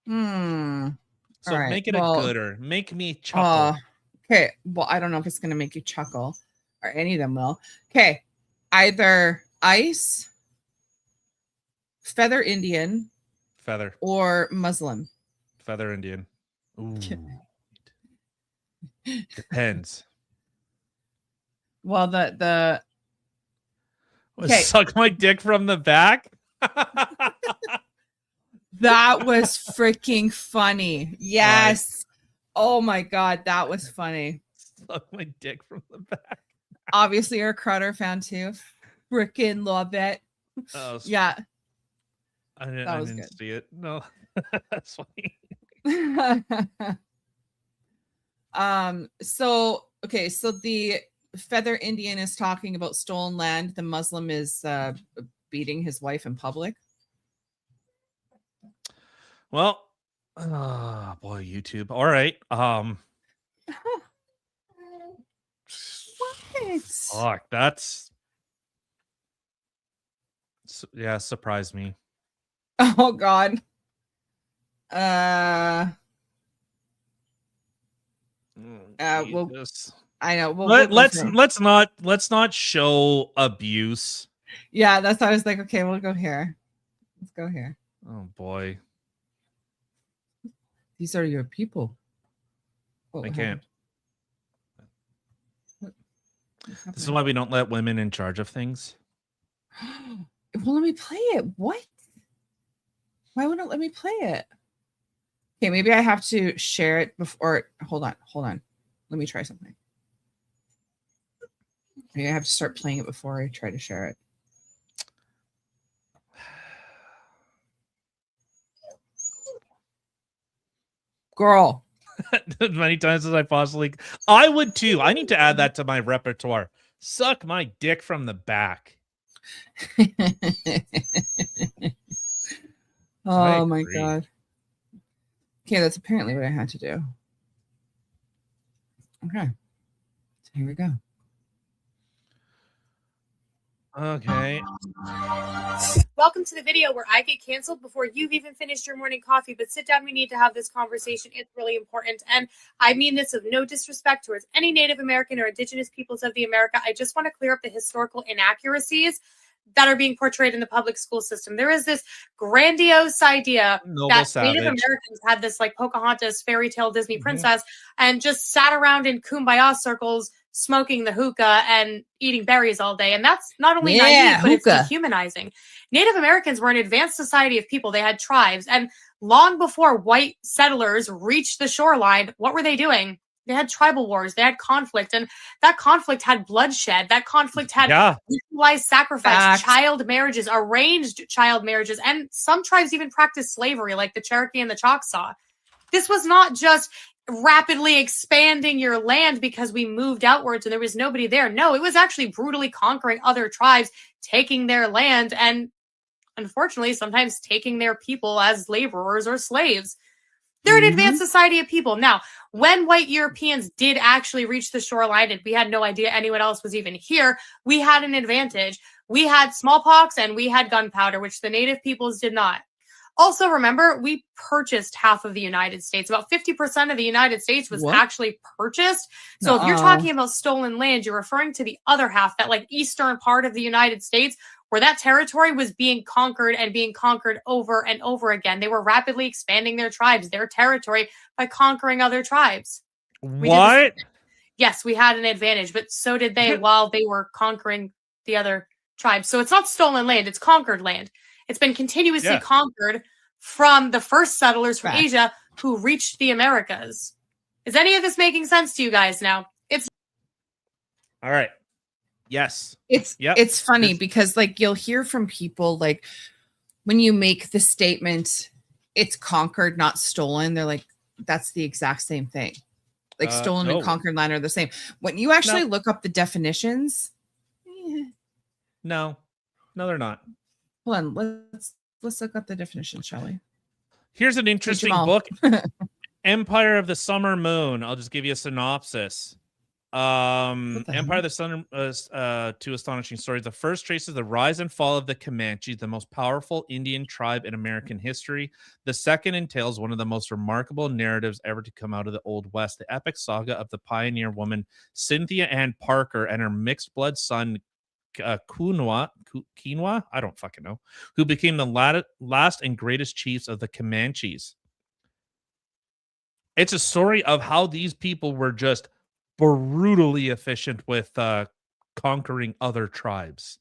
So All right, make it a gooder. Make me chuckle. Okay. Well, I don't know if it's gonna make you chuckle, or any of them will. Okay. Either ice, feather Indian, Feather or Muslim. Indian. Ooh. Depends. Well, the okay. Suck my dick from the back. That was freaking funny. Yes. Oh my God, that was funny. Suck my dick from the back. Obviously, you're a Crowder fan too. Freaking love it. Oh, Yeah. I didn't, That was I didn't good. see it. No, that's funny. So the feather Indian is talking about stolen land. The Muslim is beating his wife in public. Well, boy, YouTube. All right. What? Fuck, that's yeah, surprised me. Oh God. Well, Jesus. I know. Let's not show abuse. Yeah, that's why I was like, okay, we'll go here. Let's go here. Oh boy, These are your people. Oh, I can't. What's This is happening? why we don't let women in charge of things. Well, let me play it. What? Why wouldn't it let me play it? Okay, maybe I have to share it before. Hold on. Let me try something. Maybe I have to start playing it before I try to share it. Girl. As many times as I possibly. I would too. I need to add that to my repertoire. Suck my dick from the back. Oh my agree. God. Okay, that's apparently what I had to do. Okay. So here we go. Okay. Welcome to the video where I get canceled before you've even finished your morning coffee. But sit down, we need to have this conversation. It's really important. And I mean this with no disrespect towards any Native American or Indigenous peoples of the America. I just want to clear up the historical inaccuracies that are being portrayed in the public school system. There is this grandiose idea Noble that Savage. Native Americans had this like Pocahontas fairy tale Disney princess and just sat around in kumbaya circles smoking the hookah and eating berries all day. And that's not only naive, but it's dehumanizing. Native Americans were an advanced society of people. They had tribes. And long before white settlers reached the shoreline, what were they doing? They had tribal wars. They had conflict. And that conflict had bloodshed. That conflict had ritualized sacrifice, child marriages, arranged child marriages. And some tribes even practiced slavery, like the Cherokee and the Choctaw. This was not just rapidly expanding your land because we moved outwards and there was nobody there. No, it was actually brutally conquering other tribes, taking their land and unfortunately, sometimes taking their people as laborers or slaves. They're an advanced society of people. Now, when white Europeans did actually reach the shoreline and we had no idea anyone else was even here, we had an advantage. We had smallpox and we had gunpowder, which the native peoples did not. Also, remember, we purchased half of the United States. About 50% of the United States was actually purchased. So if you're talking about stolen land, you're referring to the other half, that like eastern part of the United States, where that territory was being conquered and being conquered over and over again. They were rapidly expanding their tribes, their territory, by conquering other tribes. What? Yes, we had an advantage, but so did they while they were conquering the other tribes. So it's not stolen land, it's conquered land. It's been continuously conquered from the first settlers from Asia who reached the Americas. Is any of this making sense to you guys now? It's all right. Yes. It's funny because like you'll hear from people like when you make the statement, it's conquered, not stolen, they're like, that's the exact same thing. Like stolen and conquered land are the same. When you actually look up the definitions, no, they're not. Hold on, let's look up the definition, shall we? Here's an interesting book, Empire of the Summer Moon. I'll just give you a synopsis. Empire of the Sun, two astonishing stories. The first traces the rise and fall of the Comanches, the most powerful Indian tribe in American history. The second entails one of the most remarkable narratives ever to come out of the Old West, the epic saga of the pioneer woman Cynthia Ann Parker and her mixed blood son Quinoa, I don't fucking know, who became the last and greatest chiefs of the Comanches. It's a story of how these people were just brutally efficient with conquering other tribes.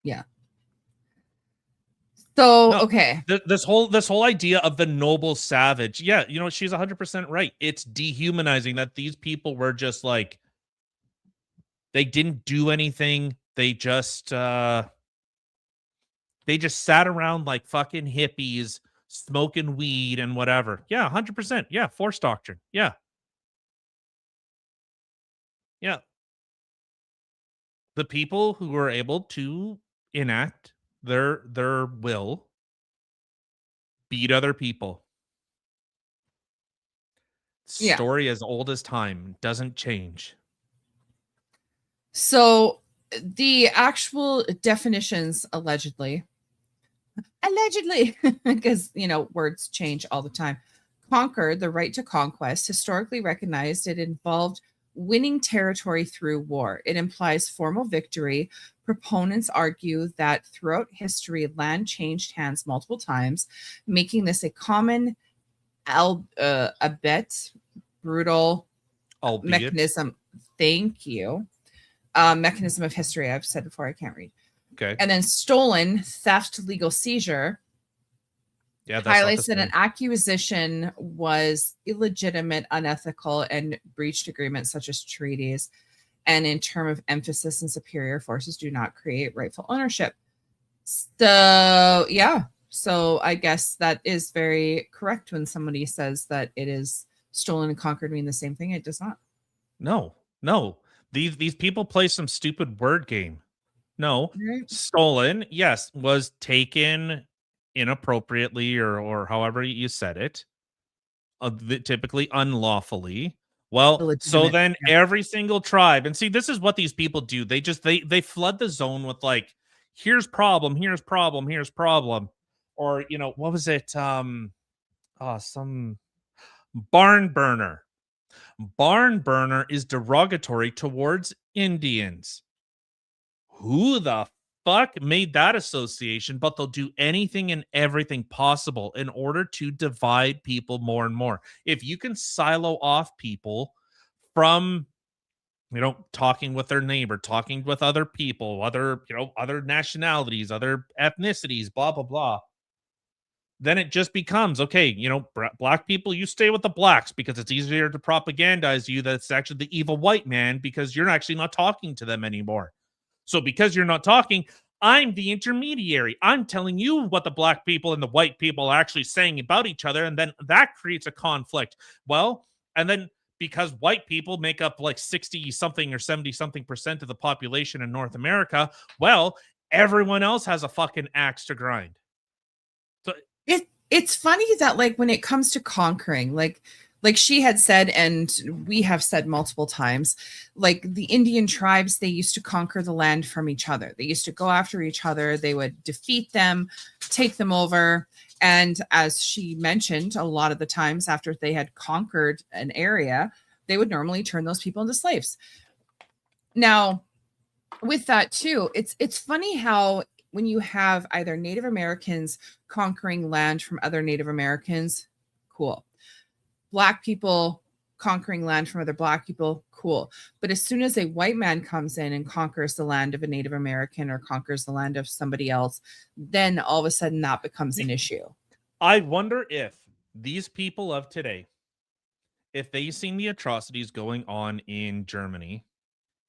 Yeah. So okay, this whole idea of the noble savage, yeah, you know, she's 100% right. It's dehumanizing that these people were just like, they didn't do anything. They just sat around like fucking hippies, smoking weed and whatever. Yeah, 100%. Yeah, force doctrine. Yeah. Yeah. The people who were able to enact their will beat other people. Story as old as time, doesn't change. So the actual definitions allegedly, because, you know, words change all the time. Conquer, the right to conquest, historically recognized it involved winning territory through war. It implies formal victory. Proponents argue that throughout history, land changed hands multiple times, making this a common, albeit brutal mechanism. Thank you. Mechanism of history. I've said before, I can't read. Okay. And then stolen, theft, legal seizure. Yeah, that's highlights that an acquisition was illegitimate, unethical, and breached agreements such as treaties. And in term of emphasis, and superior forces do not create rightful ownership. So yeah. So I guess that is very correct when somebody says that it is stolen and conquered mean the same thing. It does not. No. These people play some stupid word game. No, stolen, yes, was taken inappropriately or however you said it, typically unlawfully. Well, so then every single tribe, and see, this is what these people do. They just they flood the zone with like, here's problem, or you know, what was it? Some barn burner. Barn burner is derogatory towards Indians. Who the fuck made that association? But they'll do anything and everything possible in order to divide people more and more. If you can silo off people from, you know, talking with their neighbor, talking with other people, other nationalities, other ethnicities, blah, blah, blah, then it just becomes, okay, you know, black people, you stay with the blacks because it's easier to propagandize you that it's actually the evil white man because you're actually not talking to them anymore. So because you're not talking, I'm the intermediary. I'm telling you what the black people and the white people are actually saying about each other, and then that creates a conflict. Well, and then because white people make up like 60-something or 70-something% of the population in North America, well, everyone else has a fucking axe to grind. So it's funny that like when it comes to conquering, like she had said, and we have said multiple times, like the Indian tribes, they used to conquer the land from each other. They used to go after each other. They would defeat them, take them over. And as she mentioned, a lot of the times after they had conquered an area, they would normally turn those people into slaves. Now, with that too, it's funny how when you have either Native Americans conquering land from other Native Americans, cool. Black people conquering land from other Black people, cool. But as soon as a white man comes in and conquers the land of a Native American or conquers the land of somebody else, then all of a sudden that becomes an issue. I wonder if these people of today, if they seen the atrocities going on in Germany,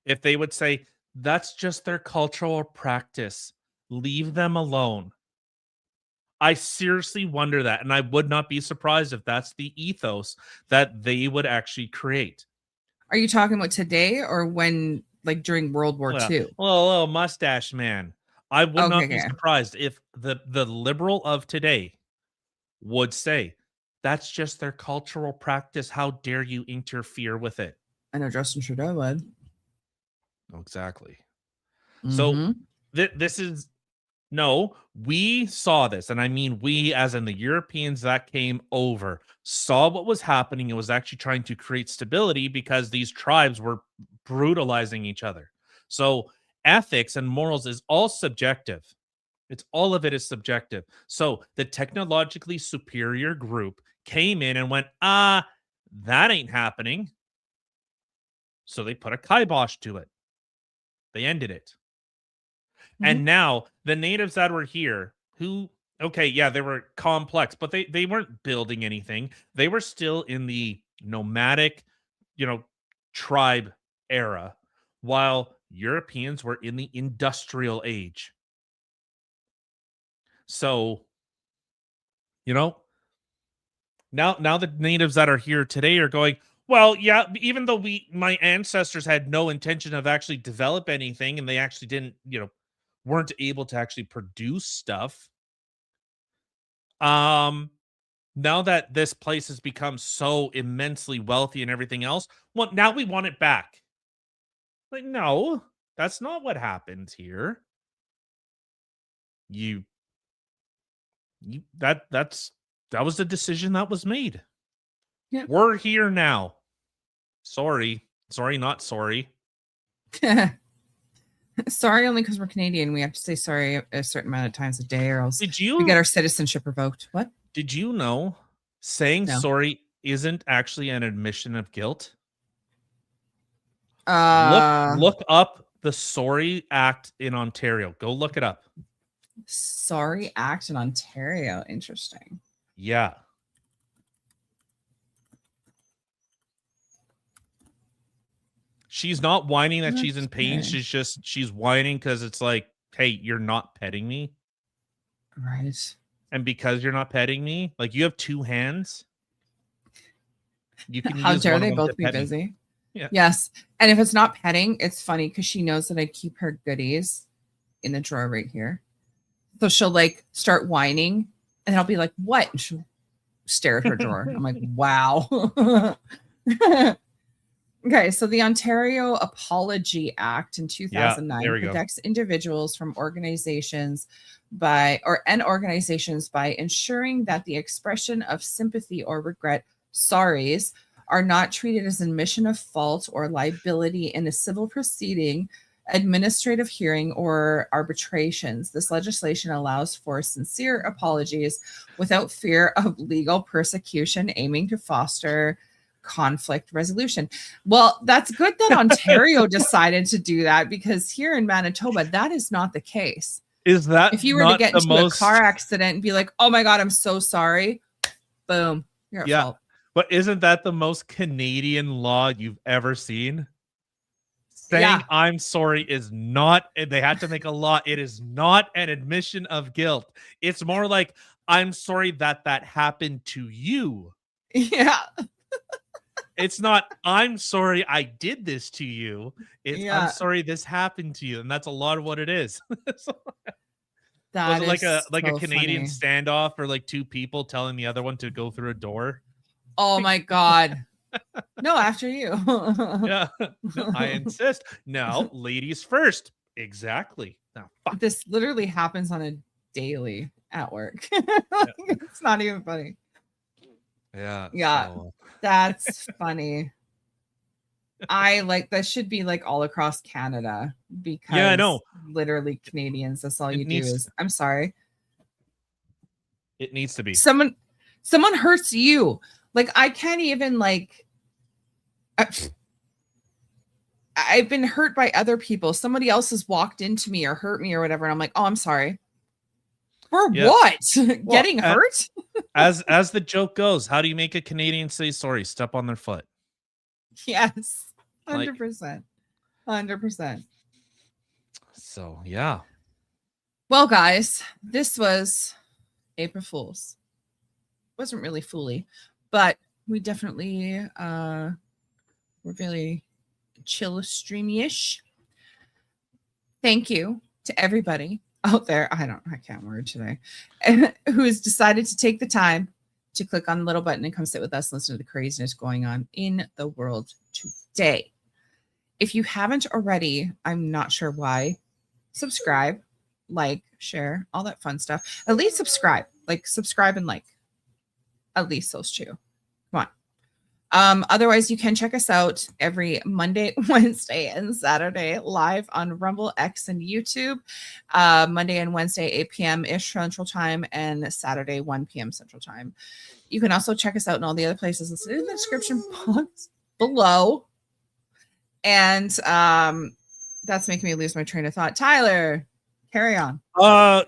if they would say, that's just their cultural practice, leave them alone. I seriously wonder that, and I would not be surprised if that's the ethos that they would actually create. Are you talking about today or when, like during World War II? Well, mustache man. I would not be surprised if the liberal of today would say, that's just their cultural practice. How dare you interfere with it? I know Justin Trudeau would. Exactly. So this is no, we saw this, and I mean we as in the Europeans that came over saw what was happening and was actually trying to create stability because these tribes were brutalizing each other. So ethics and morals is all subjective. It's all of it is subjective. So the technologically superior group came in and went, that ain't happening. So they put a kibosh to it. They ended it. And now the natives that were here who, okay, yeah, they were complex, but they weren't building anything. They were still in the nomadic, tribe era, while Europeans were in the industrial age. So, now the natives that are here today are going, well, yeah, even though my ancestors had no intention of actually develop anything and they actually didn't, weren't able to actually produce stuff. Now that this place has become so immensely wealthy and everything else, well, now we want it back. Like, no, that's not what happened here. That was the decision that was made. Yeah. We're here now. Sorry, not sorry. Sorry, only because we're Canadian. We have to say sorry a certain amount of times a day, or else we get our citizenship revoked. What? Did you know saying sorry isn't actually an admission of guilt? Look up the Sorry Act in Ontario. Go look it up. Sorry Act in Ontario. Interesting. Yeah. She's not whining that she's in pain. Okay. She's whining because it's like, hey, you're not petting me. Right. And because you're not petting me, like you have two hands. You can How dare they both be busy? Yeah. Yes. And if it's not petting, it's funny because she knows that I keep her goodies in the drawer right here. So she'll like start whining and I'll be like, what? And she'll stare at her drawer. I'm like, wow. Okay, so the Ontario Apology Act in 2009 protects individuals from organizations by ensuring that the expression of sympathy or regret, sorries, are not treated as admission of fault or liability in a civil proceeding, administrative hearing, or arbitrations. This legislation allows for sincere apologies without fear of legal persecution, aiming to foster conflict resolution. Well, that's good that Ontario decided to do that, because here in Manitoba, that is not the case. Is that if you were to get into a car accident and be like, oh my God, I'm so sorry. Boom. You're at fault. But isn't that the most Canadian law you've ever seen? Saying I'm sorry is not, and they had to make a law. It is not an admission of guilt. It's more like, I'm sorry that happened to you. Yeah. It's not, I'm sorry I did this to you. It's, Yeah. I'm sorry this happened to you. And that's a lot of what it is. So, That was it like is a so Canadian funny. standoff or like two people telling the other one to go through a door? Oh my god. No, after you. Yeah. No, I insist. No, ladies first. Exactly. No, fuck. This literally happens on a daily at work. It's not even funny. Yeah. Yeah. so- That's funny. I like that should be like all across Canada because Yeah, I know. literally Canadians, that's all It you do needs- is I'm sorry. It needs to be. Someone hurts you. Like I can't even like I've been hurt by other people. Somebody else has walked into me or hurt me or whatever. And I'm like, oh, I'm sorry. For Yeah. what? Getting hurt? As the joke goes, how do you make a Canadian say sorry? Step on their foot. Yes. Like- 100%. 100%. So yeah. Well, guys, this was April Fool's. Wasn't really fooly, but we definitely were really chill streamy-ish. Thank you to everybody out there. I can't word today. Who has decided to take the time to click on the little button and come sit with us and listen to the craziness going on in the world today. If you haven't already, I'm not sure why, subscribe, like, share, all that fun stuff. At least subscribe. Like, subscribe and like. At least those two. Come on. Otherwise, you can check us out every Monday, Wednesday, and Saturday live on Rumble, X, and YouTube. Monday and Wednesday, 8 p.m.-ish Central Time, and Saturday, 1 p.m. Central Time. You can also check us out in all the other places listed in the description box below. And that's making me lose my train of thought. Tyler, carry on.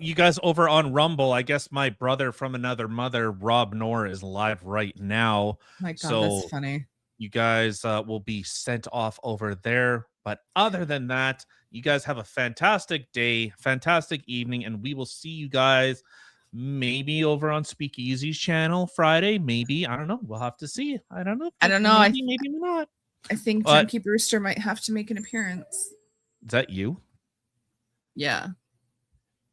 You guys over on Rumble, I guess my brother from another mother, Rob Knorr, is live right now. My God, So- that's funny. You guys will be sent off over there. But other than that, you guys have a fantastic day, fantastic evening, and we will see you guys maybe over on Speakeasy's channel Friday. Maybe. I don't know. We'll have to see. I don't know. I don't know. Maybe not. I think But- Junkie Brewster might have to make an appearance. Is that you? Yeah.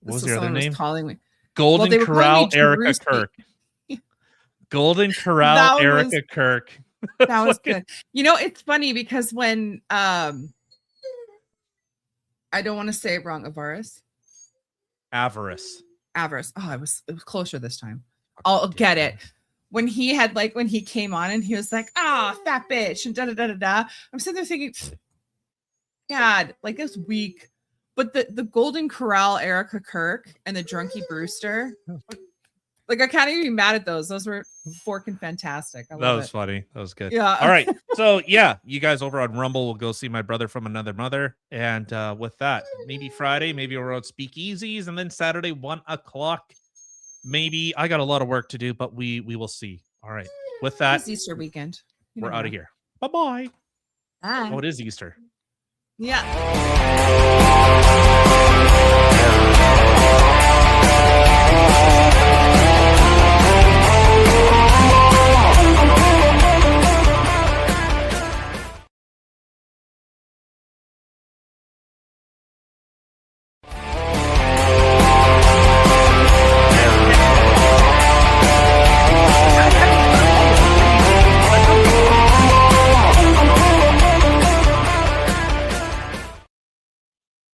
What was This your other someone was name? calling me. Golden they were calling Corral me Erica Drewski. Kirk. Golden Corral That was- Erica Kirk. That was Fucking- good. You know, it's funny because when I don't want to say it wrong, Avarice. Avarice. Avarice. Oh, it was closer this time. I'll get it. When he had like when he came on and he was like, fat bitch, and da da da da da. I'm sitting there thinking, God, like it's weak. But the Golden Corral Erica Kirk and the Drunkie Brewster, like I can't even be mad at those. Those were forking fantastic. I That love was it. funny. That was good. Yeah. All right. So yeah, you guys over on Rumble will go see my brother from another mother. And with that, maybe Friday, maybe we're on Speakeasies, and then Saturday, 1 o'clock. Maybe I got a lot of work to do, but we will see. All right. With that, It's Easter weekend. You we're never out of know. here. Bye-bye. Bye. Oh, it is Easter. Yeah.